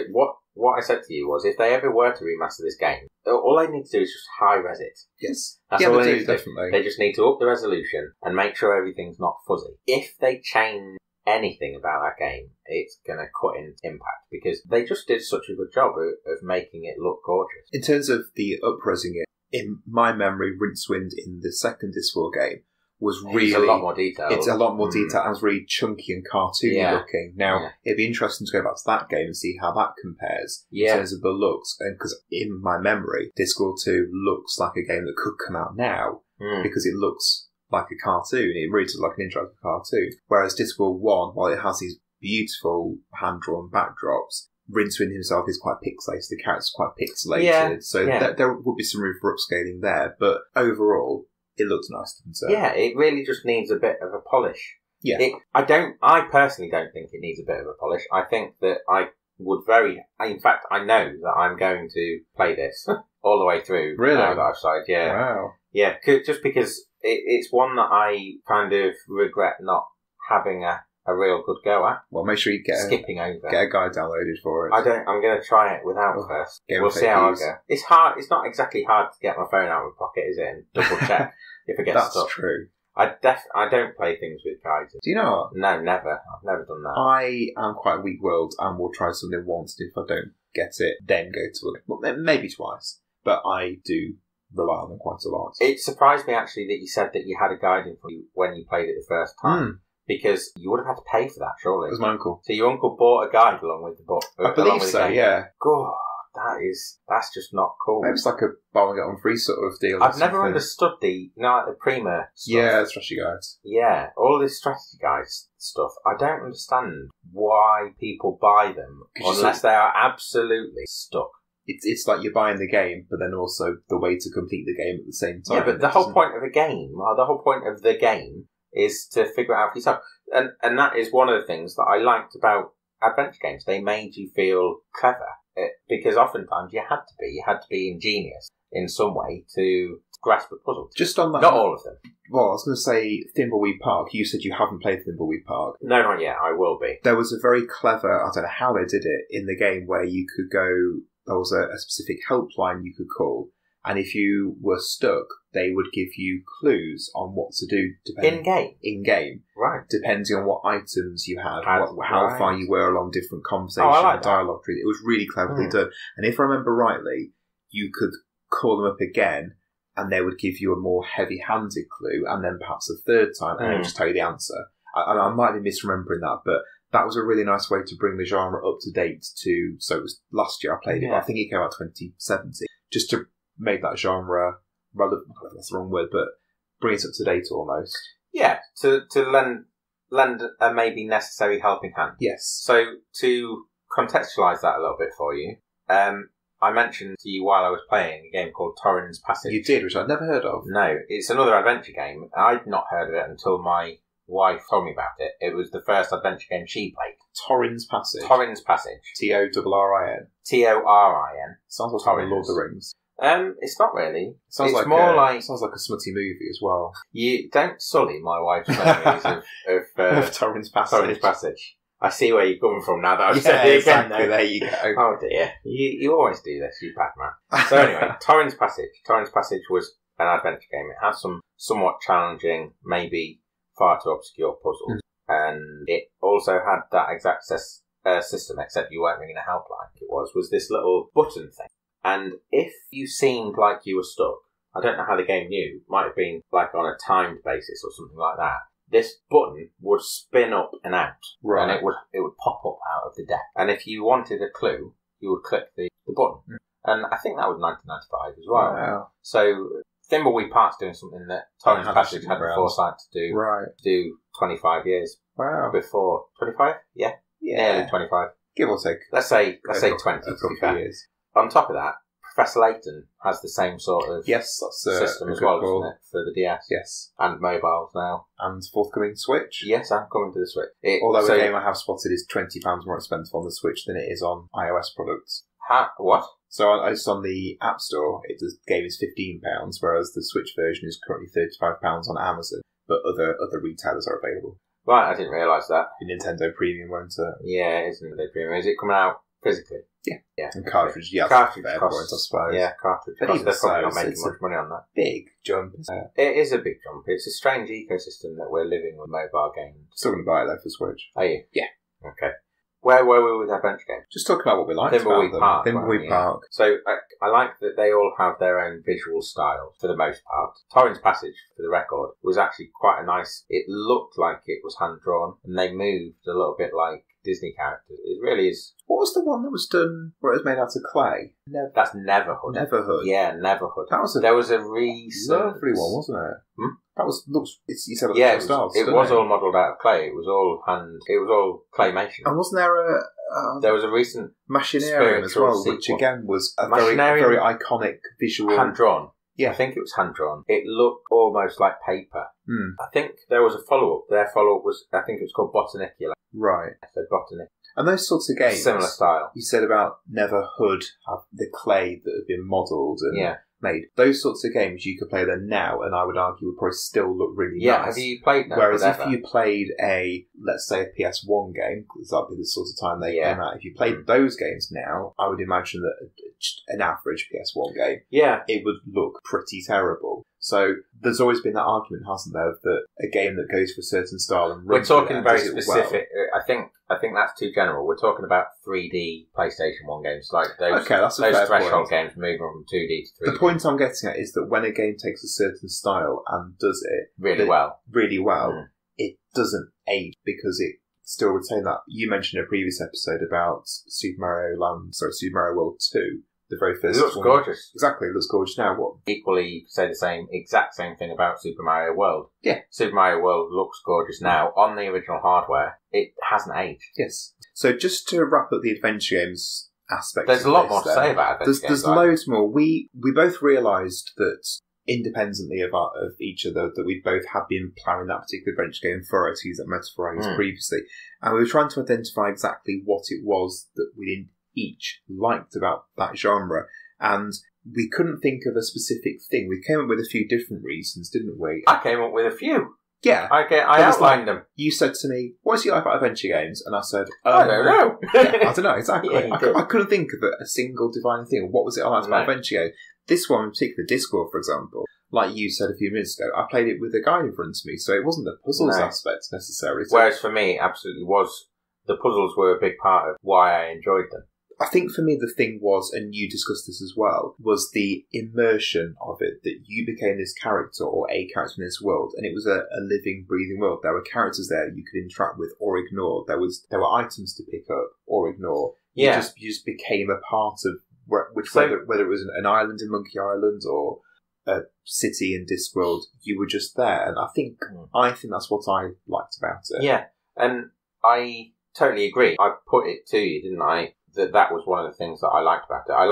What I said to you was, if they ever were to remaster this game, all they need to do is just high-res it.
Yes.
That's all they need to
definitely.
They just need to up the resolution and make sure everything's not fuzzy. If they change anything about that game, it's going to cut into impact because they just did such a good job of making it look gorgeous.
In terms of the up-resing it, in my memory, Rincewind in the second Discworld game was really...
It's a lot more detailed.
It's a lot more detailed and was really chunky and cartoony looking. Now, it'd be interesting to go back to that game and see how that compares in terms of the looks. And because in my memory, Discworld 2 looks like a game that could come out now because it looks like a cartoon. It really does like an interactive cartoon. Whereas Discworld 1, while it has these beautiful hand-drawn backdrops, Rincewind himself is quite pixelated. The character's quite pixelated. There would be some room for upscaling there. But overall, it looks nice to consider.
Yeah, it really just needs a bit of a polish.
Yeah.
I personally don't think it needs a bit of a polish. I think that in fact, I know that I'm going to play this all the way through.
Really?
Now that I've started, yeah.
Wow.
Yeah, just because it's one that I kind of regret not having a real good go at.
Well, make sure you get a guide downloaded for it.
I'm going to try it without first. We'll see how I go. It's hard. It's not exactly hard to get my phone out of my pocket, is it? And double check if it gets stuck.
That's true.
I don't play things with guides.
Do you know what?
No, never. I've never done that.
I am quite weak-willed and will try something once, and if I don't get it, then go to it. Well, maybe twice. But I do rely on them quite a lot.
It surprised me, actually, that you said that you had a guide in for you when you played it the first time. Because you would have had to pay for that, surely.
It was my uncle.
So your uncle bought a guide along with the book?
I believe so, yeah.
God, that's just not cool.
Maybe it's like a buy one get one free sort of deal.
I've never understood the Prima stuff.
Yeah, the strategy guides.
Yeah, all this strategy guides stuff. I don't understand why people buy them unless they are absolutely stuck.
It's like you're buying the game, but then also the way to complete the game at the same time.
Yeah, but the whole point of the game is to figure it out for yourself. And that is one of the things that I liked about adventure games. They made you feel clever. Because oftentimes you had to be ingenious in some way to grasp a puzzle.
Just on that...
Not all of them.
Well, I was going to say Thimbleweed Park. You said you haven't played Thimbleweed Park.
No, not yet. I will be.
There was a very clever, I don't know how they did it, in the game where you could go... There was a specific helpline you could call, and if you were stuck, they would give you clues on what to do. In-game.
Right.
Depending on what items you had, how far you were along different conversation and dialogue. It was really cleverly done. And if I remember rightly, you could call them up again, and they would give you a more heavy-handed clue, and then perhaps a third time, and they would just tell you the answer. I might be misremembering that, but that was a really nice way to bring the genre up to date to... So it was last year I played it, but I think it came out 2017. Just to make that genre relevant, I don't know if that's the wrong word, but bring it up to date almost.
Yeah, to lend a maybe necessary helping hand.
Yes.
So to contextualise that a little bit for you, I mentioned to you while I was playing a game called Torrin's Passage.
You did, which I'd never heard of.
No, it's another adventure game. I'd not heard of it until my wife told me about it. It was the first adventure game she played.
Torrin's Passage.
Torrin's Passage.
Torrin.
Torrin.
Sounds like Lord of the Rings.
It's not really.
Sounds like a smutty movie as well.
You don't sully my wife's memories of
Torrin's Passage.
Torrin's Passage. I see where you're coming from now that I've said it again.
Exactly, there you go.
Oh dear. You always do this, you bad man. So anyway, Torrin's Passage. Torrin's Passage was an adventure game. It has some somewhat challenging, maybe far too obscure puzzles. And it also had that exact system, except you weren't ringing a helpline. It was this little button thing. And if you seemed like you were stuck, I don't know how the game knew, it might have been like on a timed basis or something like that, this button would spin up and out.
Right.
And it would pop up out of the deck. And if you wanted a clue, you would click the button. And I think that was 1995 as well.
Wow.
So Thimbleweed Park's doing something that Torrance Passage had the foresight to do.
Right.
To do 25 years.
Wow.
Before 25? Yeah. Nearly 25.
Give or take.
Let's say 20 to be fair.
Years.
On top of that, Professor Layton has the same sort of system as well, doesn't it? For the DS.
Yes.
And mobiles now.
And forthcoming Switch.
Yes, I'm coming to the Switch.
Although a game I have spotted is £20 more expensive on the Switch than it is on iOS products.
What?
So it's on the App Store, the game is £15, whereas the Switch version is currently £35 on Amazon, but other retailers are available.
Right, I didn't realise that.
The Nintendo Premium, won't it?
Yeah, it is Nintendo Premium. Is it coming out physically?
Yeah. And cartridge, yeah.
Cartridge
fair
costs,
point, I suppose.
Yeah, cartridge
But
costs.
even
They're probably
so,
not making
it's
much money on that.
Big jump.
It is a big jump. It's a strange ecosystem that we're living with mobile games.
Still going to buy it though for Switch.
Are you?
Yeah.
Okay. Where were we with adventure games?
Just talk about what we liked
Thimbleweed
about them.
Park.
Thimbleweed Park.
So I like that they all have their own visual style for the most part. Torrance Passage, for the record, was actually quite a nice. It looked like it was hand drawn, and they moved a little bit like Disney characters. It really is.
What was the one that was done where it was made out of clay?
That's Neverhood.
Neverhood.
Yeah, Neverhood.
There
was a recent
lovely one, wasn't it? That looks. You said
yeah,
it
was all modelled out of clay. It was all claymation.
And wasn't there
there was a recent
Machinarium as well,
sequel.
which again was a very iconic visual.
Hand drawn.
Yeah.
I think it was hand drawn. It looked almost like paper. I think there was a follow up. Their follow up was, I think it was called Botanicula.
Right.
So Botanic.
And those sorts of games,
similar style.
You said about Neverhood, the clay that had been modelled and made. Those sorts of games you could play them now, and I would argue would probably still look really nice.
Have you played them?
Whereas if you played let's say a PS1 game, because that'd be the sort of time they came out. If you played those games now, I would imagine that an average PS1 game, it would look pretty terrible. So there's always been that argument, hasn't there, that a game that goes for a certain style and
we're talking very specific. Well. I think that's too general. We're talking about 3D PlayStation 1 games, like those. Okay, that's a
those
fair
threshold
point. Games moving from 2D to 3D.
The point I'm getting at is that when a game takes a certain style and does it really well, it doesn't age because it still retains that. You mentioned in a previous episode about Super Mario World 2. The very first.
It looks gorgeous.
Exactly, it looks gorgeous now. What?
Equally, you could say the exact same thing about Super Mario World.
Yeah.
Super Mario World looks gorgeous now. On the original hardware, it hasn't aged.
Yes. So just to wrap up the adventure games aspect,
there's a lot more to say about adventure games.
There's loads more. We both realised that independently of each other, that we both had been ploughing that particular adventure game for us, to use that metaphor I used previously, and we were trying to identify exactly what it was that we each liked about that genre, and we couldn't think of a specific thing. We came up with a few different reasons, didn't we?
I came up with a few.
Yeah.
I outlined them.
You said to me, what do you like about adventure games? And I said,
I don't know.
I don't know, exactly. I couldn't think of a single defining thing. What was it I liked about adventure games? This one in particular, Discworld, for example, like you said a few minutes ago, I played it with a guide in front of me, so it wasn't the puzzles aspect necessarily. So
whereas for me, it absolutely was. The puzzles were a big part of why I enjoyed them.
I think for me the thing was, and you discussed this as well, was the immersion of it, that you became this character or a character in this world, and it was a living, breathing world. There were characters there you could interact with or ignore. There were items to pick up or ignore. You just became a part of whether it was an island in Monkey Island or a city in Discworld, you were just there, and I think that's what I liked about it.
Yeah, and I totally agree. I put it to you, didn't I? That was one of the things that I liked about it. I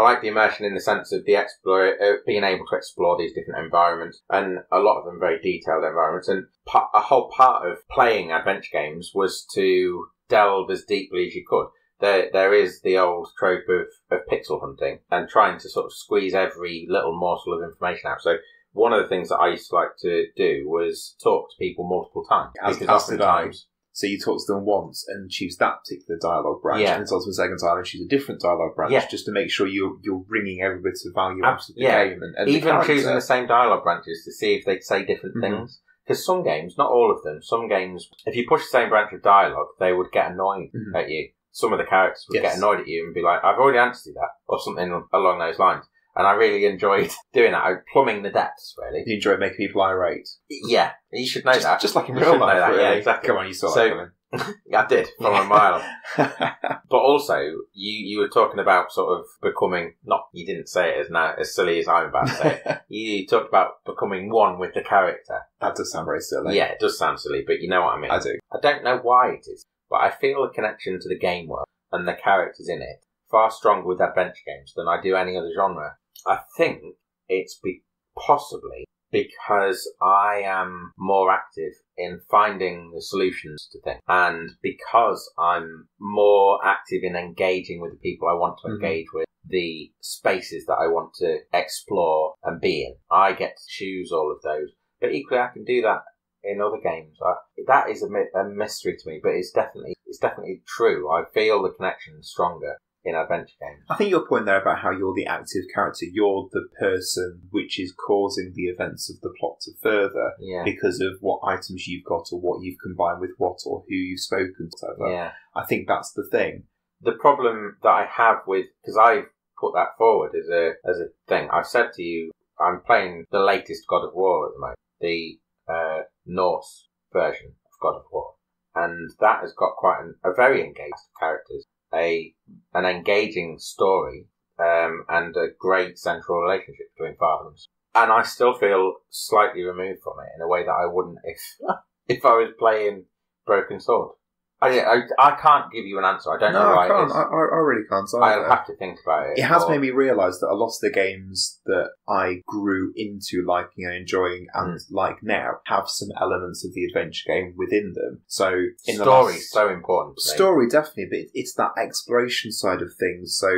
like the immersion in the sense of being able to explore these different environments, and a lot of them very detailed environments. And a whole part of playing adventure games was to delve as deeply as you could. There is the old trope of pixel hunting and trying to sort of squeeze every little morsel of information out. So one of the things that I used to like to do was talk to people multiple times.
As did I. So you talk to them once and choose that particular dialogue branch,
Yeah.
and talk to them a second time and choose a different dialogue branch,
Yeah.
just to make sure you're bringing every bit of value out of the
Yeah.
game. And the
Even
character.
choosing the same dialogue branches to see if they'd say different things. Because some games, not all of them, some games, if you push the same branch of dialogue, they would get annoyed at you. Some of the characters would get annoyed at you and be like, I've already answered you that, or something along those lines. And I really enjoyed doing that. I plumbing the depths, really.
You enjoy making people irate.
Yeah, you should know that.
Just like in
You
real
should know
life,
that,
really.
yeah, exactly.
Come on, you saw
So-
that coming.
I did, from a mile. But also, you were talking about sort of becoming, you didn't say it as silly as I'm about to say it. You talked about becoming one with the character.
That does sound very silly.
Yeah, it does sound silly, but you know what I mean.
I do.
I don't know why it is, but I feel a connection to the game world and the characters in it far stronger with adventure games than I do any other genre. I think it's possibly because I am more active in finding the solutions to things, and because I'm more active in engaging with the people I want to engage with, the spaces that I want to explore and be in. I get to choose all of those, but equally I can do that in other games. That is a mystery to me, but it's definitely true. I feel the connection stronger in adventure games.
I think your point there about how you're the active character, you're the person which is causing the events of the plot to further because of what items you've got or what you've combined with what or who you've spoken to.
Yeah.
I think that's the thing.
The problem that I have with, because I put that forward as a thing, I've said to you, I'm playing the latest God of War at the moment, the Norse version of God of War, and that has got quite a very engaged characters, an engaging story, and a great central relationship between father and son. And I still feel slightly removed from it in a way that I wouldn't if I was playing Broken Sword. I can't give you an answer. I don't know why
I can't.
it is.
I really can't.
I'll have to think about it.
It has made me realise that a lot of the games that I grew into liking and enjoying and like now have some elements of the adventure game within them. So
Story's so important to me.
Story, definitely, but it's that exploration side of things. So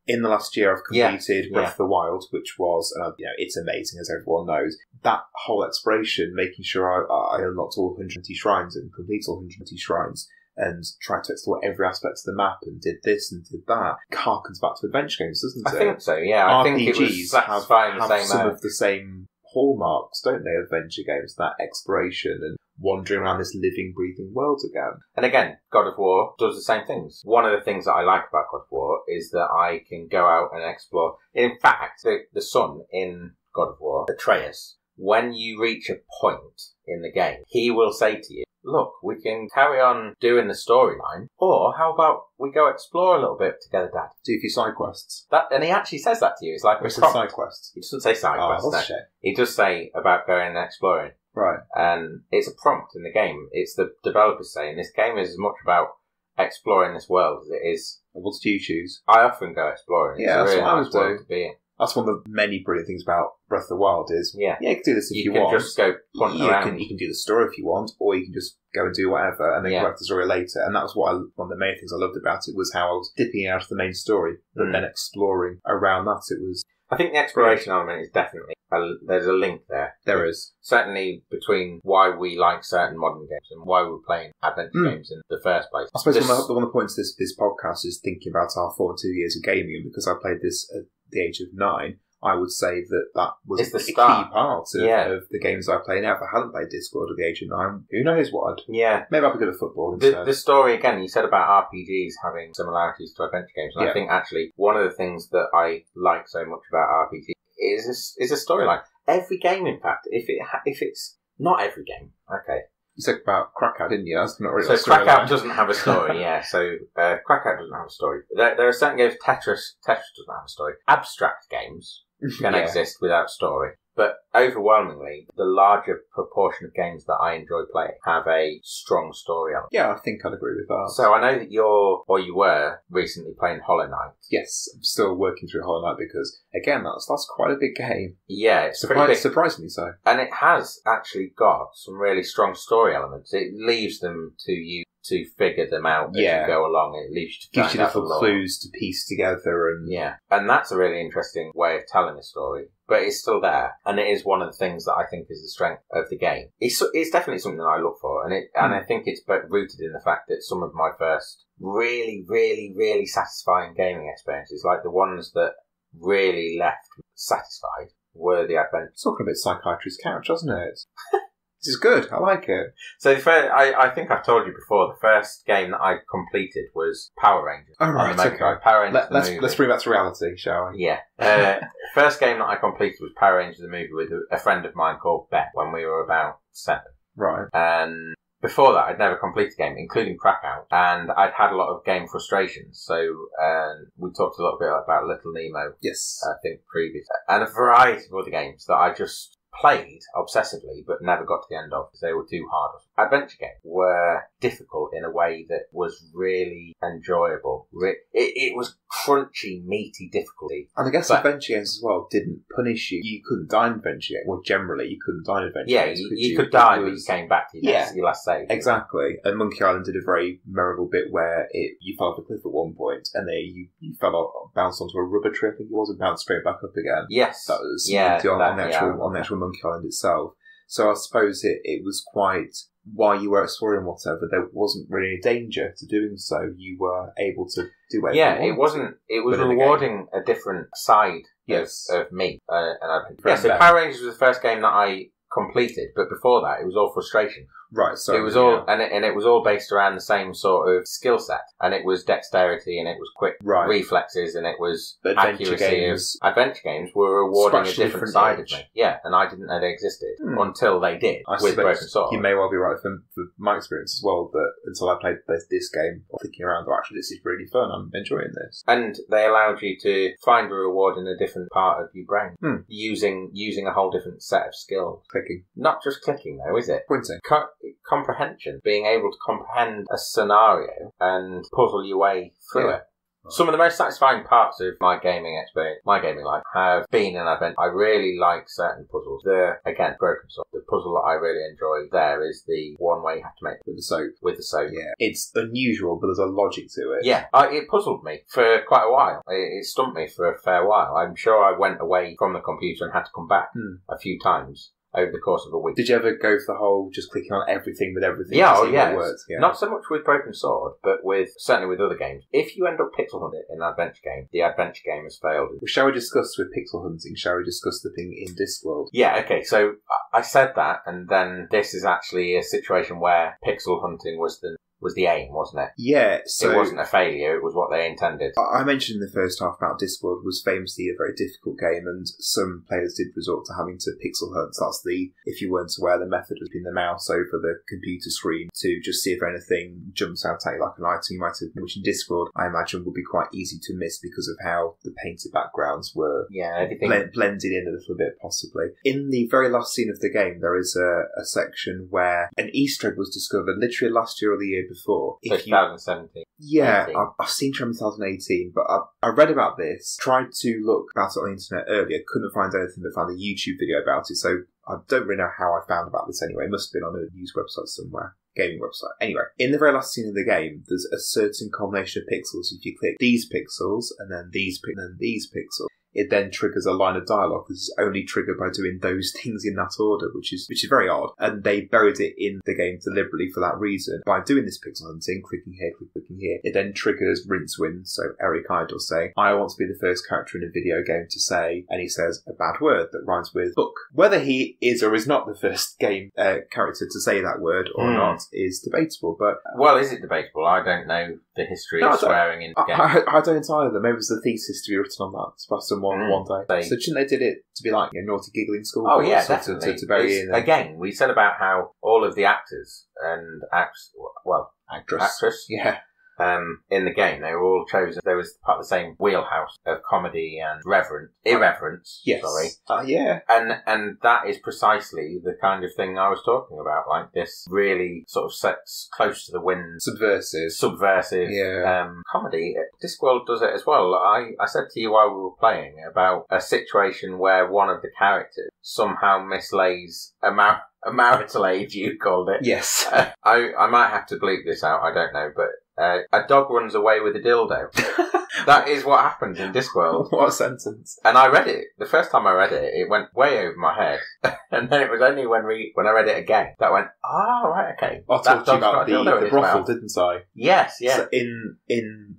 in the last year, I've completed Breath of the Wild, which was, it's amazing, as everyone knows. That whole exploration, making sure I unlocked all 120 shrines and complete all 120 shrines, and tried to explore every aspect of the map and did this and did that, harkens back to adventure games, doesn't it?
I think so, yeah. I think it was satisfying
have some of the same hallmarks, don't they, adventure games, that exploration and wandering around this living, breathing world again.
And again, God of War does the same things. One of the things that I like about God of War is that I can go out and explore. In fact, the son in God of War, Atreus, when you reach a point in the game, he will say to you, look, we can carry on doing the storyline, or how about we go explore a little bit together, Dad?
Do a few side quests.
And he actually says that to you. It's like
a side quest.
He doesn't say side quests.
That's a shame.
He does say about going and exploring.
Right.
And it's a prompt in the game. It's the developers saying this game is as much about exploring this world as it is.
What did you choose?
I often go exploring.
Yeah,
it's a
that's
really
what I
nice
would do.
world to be in.
That's one of the many brilliant things about Breath of the Wild is, you can do this if you want.
You can just go punt around.
You can do the story if you want, or you can just go and do whatever and then collect the story later. And that was one of the main things I loved about it, was how I was dipping out of the main story, but then exploring around that. It was...
I think the exploration element is definitely, there's a link there.
There is.
Certainly between why we like certain modern games and why we're playing adventure games in the first place.
I suppose one of the points of this podcast is thinking about our 42 years of gaming, and because I played this at the age of 9, I would say that was a key part of the games I play now. If I hadn't played Discworld at the age of 9, who knows what I'd... Yeah. Maybe I'd be good at football instead.
The story, again, you said about RPGs having similarities to adventure games, and I think actually one of the things that I like so much about RPGs is a storyline. Every game, in fact, if it's not every game, okay.
You said about Krakow, didn't you? That's not really
so Krakow doesn't have a story, yeah. So Krakow doesn't have a story. There are certain games, Tetris doesn't have a story. Abstract games can exist without story. But overwhelmingly, the larger proportion of games that I enjoy playing have a strong story element.
Yeah, I think I'd agree with that.
So I know that you were recently playing Hollow Knight.
Yes, I'm still working through Hollow Knight because, again, that's quite a big game.
Yeah, it's pretty big.
Surprisingly so.
And it has actually got some really strong story elements. It leaves them to you to figure them out as you go along. It leaves you to
gives you little clues to piece together.
And that's a really interesting way of telling a story. But it's still there, and it is one of the things that I think is the strength of the game. It's definitely something that I look for, and I think it's rooted in the fact that some of my first really, really, really satisfying gaming experiences, like the ones that really left me satisfied, were the adventures.
Talking a bit psychiatrist's couch, doesn't it? This is good. I like it.
So I think I've told you before, the first game that I completed was Power Rangers.
Oh, right, okay.
Power Rangers
let's bring that to reality, shall we?
Yeah. First game that I completed was Power Rangers the movie with a friend of mine called Beth when we were about 7.
Right.
And before that, I'd never completed a game, including Crackout, and I'd had a lot of game frustrations. So we talked a little bit about Little Nemo.
Yes.
I think previously. And a variety of other games that I just played obsessively but never got to the end of because they were too hard. Adventure games were difficult in a way that was really enjoyable. It was crunchy, meaty difficulty.
And I guess adventure games as well didn't punish you. You couldn't die in adventure games. Well, generally, you couldn't die in adventure games.
You could die, but you came back to your last save.
Exactly. And Monkey Island did a very memorable bit where you fell off a cliff at one point, and then you fell off, bounced onto a rubber tree, I think it was, and bounced straight back up again.
Yes.
That was on the actual Monkey Island itself. So I suppose it was quite, while you were exploring whatever, there wasn't really a danger to doing so. You were able to do whatever you wanted.
It was rewarding a different side of me. So Power Rangers was the first game that I completed, but before that, it was all frustration.
Right, so
it was all, and it was all based around the same sort of skill set, and it was dexterity, and it was quick reflexes, and it was accuracy. Adventure games were rewarding a different side of me. Yeah, and I didn't know they existed until they did with Broken Sword.
You may well be right for my experience as well, that until I played this game, thinking around, actually, this is really fun, I'm enjoying this.
And they allowed you to find a reward in a different part of your brain, using a whole different set of skills.
Clicking.
Not just clicking, though, is it?
Pointing.
Comprehension, being able to comprehend a scenario and puzzle your way through it. Some of the most satisfying parts of my gaming experience, my gaming life, have been an adventure. I really like certain puzzles. Broken Sword. The puzzle that I really enjoy there is the one where you have to make
with the soap.
Yeah,
it's unusual, but there's a logic to it.
Yeah, it puzzled me for quite a while. It stumped me for a fair while. I'm sure I went away from the computer and had to come back a few times over the course of a week.
Did you ever go for the whole just clicking on everything with everything?
Yeah, Not so much with Broken Sword, but certainly with other games. If you end up pixel hunting in an adventure game, the adventure game has failed.
Well, shall we discuss with pixel hunting? Shall we discuss the thing in Discworld?
Yeah, okay. So I said that, and then this is actually a situation where pixel hunting was the aim, wasn't it?
Yeah, so...
It wasn't a failure, it was what they intended.
I mentioned in the first half about Discworld was famously a very difficult game, and some players did resort to having to pixel hunt. So that's if you weren't aware, the method of putting the mouse over the computer screen to just see if anything jumps out at you like an item you might have, which in Discworld, I imagine, would be quite easy to miss because of how the painted backgrounds were blended in a little bit, possibly. In the very last scene of the game, there is a section where an Easter egg was discovered literally last year or the year before.
2017.
Yeah, I've seen it in 2018, but I read about this, tried to look about it on the internet earlier, couldn't find anything, but found a YouTube video about it, so I don't really know how I found about this anyway. It must have been on a news website somewhere. Gaming website. Anyway, in the very last scene of the game, there's a certain combination of pixels. If you click these pixels, and then these pixels, it then triggers a line of dialogue. This is only triggered by doing those things in that order, which is very odd. And they buried it in the game deliberately for that reason. By doing this pixel hunting, clicking here, it then triggers Rincewind, so Eric Idle saying, I want to be the first character in a video game to say, and he says a bad word that rhymes with book. Whether he is or is not the first game character to say that word or not is debatable, but...
Well, is it debatable? I don't know the history of swearing in games.
I don't either. Maybe it's the thesis to be written on that by someone one day. So shouldn't they did it to be like a naughty giggling school?
Oh yeah, definitely. To bury in again, we said about how all of the actors and actress,
yeah,
in the game. They were all chosen. They was part of the same wheelhouse of comedy and irreverence.
Yes.
Sorry.
Yeah.
And that is precisely the kind of thing I was talking about. Like this really sort of sets close to the wind. Subversive.
Yeah.
Comedy. Discworld does it as well. I said to you while we were playing about a situation where one of the characters somehow mislays a marital age, you called it.
Yes.
I might have to bleep this out, I don't know, but a dog runs away with a dildo. That is what happened in Discworld.
What a sentence.
And I read it. The first time I read it, it went way over my head. And then it was only when I read it again that I went, right, okay.
I talked to you about the brothel, didn't I?
Yes, yeah.
So in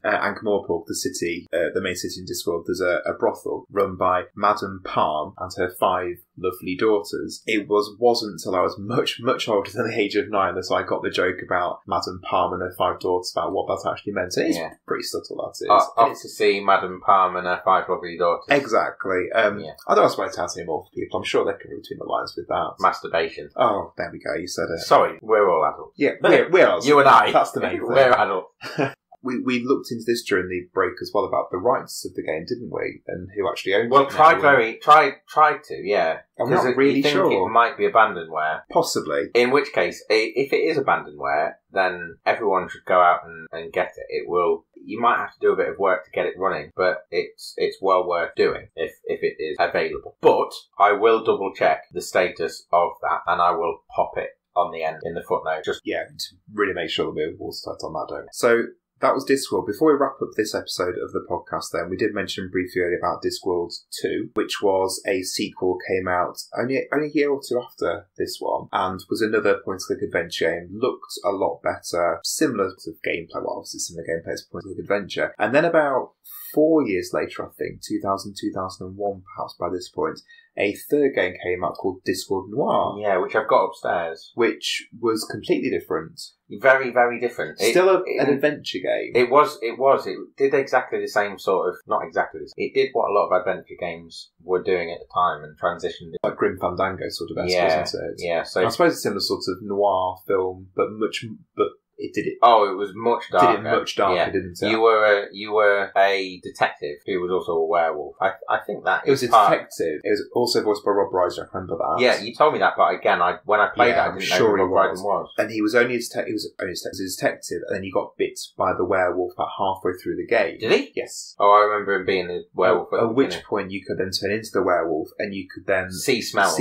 Ankh-Morpork, the city, the main city in Discworld, there's a brothel run by Madame Palm and her 5 lovely daughters. It wasn't until I was much, much older than the age of 9 that I got the joke about Madame Palm and her 5 daughters, about what that actually meant. So it's pretty subtle, that is.
Off to see Madame Palm and her 5 lovely daughters.
Exactly. I don't want to write out any more for people. I'm sure they can read between the lines with that.
Masturbation.
Oh, there we go. You said it.
Sorry, we're all adults.
Yeah, we're adults.
You and I.
That's the main thing.
We're adults.
We looked into this during the break as well about the rights of the game, didn't we? And who actually owns it.
Well, tried to, yeah.
I'm not really sure.
It might be abandonware.
Possibly.
In which case, if it is abandonware, then everyone should go out and get it. It will. You might have to do a bit of work to get it running, but it's well worth doing if it is available. But I will double check the status of that, and I will pop it on the end in the footnote. Just
to really make sure that we're watertight on that, don't we? So that was Discworld. Before we wrap up this episode of the podcast then, we did mention briefly earlier about Discworld 2, which was a sequel, came out only a year or 2 after this one, and was another point-and-click adventure game. Looked a lot better, similar to gameplay, well obviously similar gameplay as point-and-click adventure. And then about 4 years later, I think, 2000, 2001 perhaps by this point, a third game came out called Discworld Noir.
Yeah, which I've got upstairs.
Which was completely different.
Very, very different.
Still an adventure game.
It was. It did exactly the same sort of, not exactly the same. It did what a lot of adventure games were doing at the time and transitioned.
Like Grim Fandango sort of wasn't it?
Yeah. So
I suppose it's a similar sort of noir film, but it did it.
Oh, it was much darker.
Did it much darker, didn't it?
You were a detective who was also a werewolf. I think that
it was a detective. It was also voiced by Rob Brydon. I remember that.
Yeah, you told me that, but again, when I played it, I didn't know who Rob Brydon was.
And he was only a detective. He was a detective, and then he got bit by the werewolf about halfway through the game.
Did he?
Yes.
Oh, I remember him being the werewolf.
At which point you could then turn into the werewolf, and you could then
see the
smells.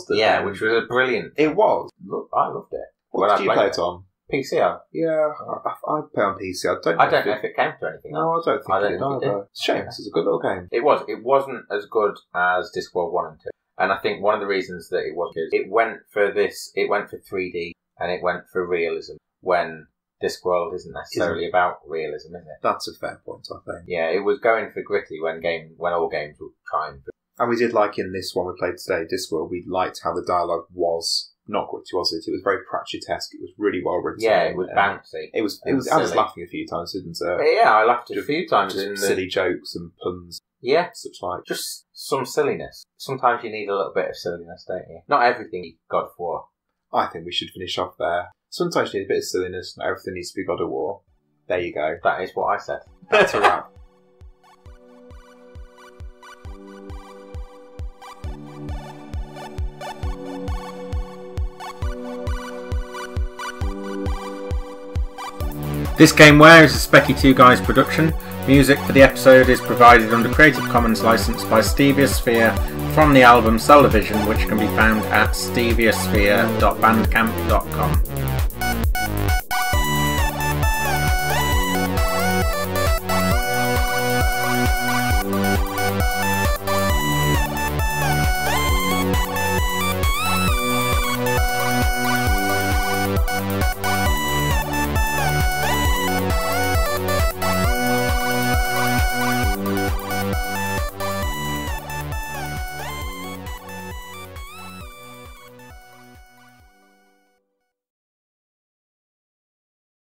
Which was brilliant.
It was.
Look, I loved it.
What did you play it on?
PCR.
Yeah, I play on PC. I don't know
if it came to anything else.
No, I don't think it did either. It's a shame, because it's a good little game.
It was. It wasn't as good as Discworld 1 and 2. And I think one of the reasons that it was good, it went for 3D, and it went for realism, when Discworld isn't necessarily about realism, is it?
That's a fair point, I think.
Yeah, it was going for gritty when all games were trying.
And we did like in this one we played today, Discworld, we liked how the dialogue was not gritty, was it? It was very Pratchett-esque. It was really well written.
Yeah, it was bouncy.
It was. I was laughing a few times, didn't it?
But yeah, I laughed a few times.
Just silly jokes and puns.
Yeah,
such like
just some silliness. Sometimes you need a little bit of silliness, don't you? Not everything you God of War.
I think we should finish off there. Sometimes you need a bit of silliness. Not everything needs to be God of War. There you go.
That is what I said.
That's a wrap.
This Gameware is a Specky 2 Guys production. Music for the episode is provided under Creative Commons license by Steviosphere from the album Cell Division, which can be found at steviosphere.bandcamp.com.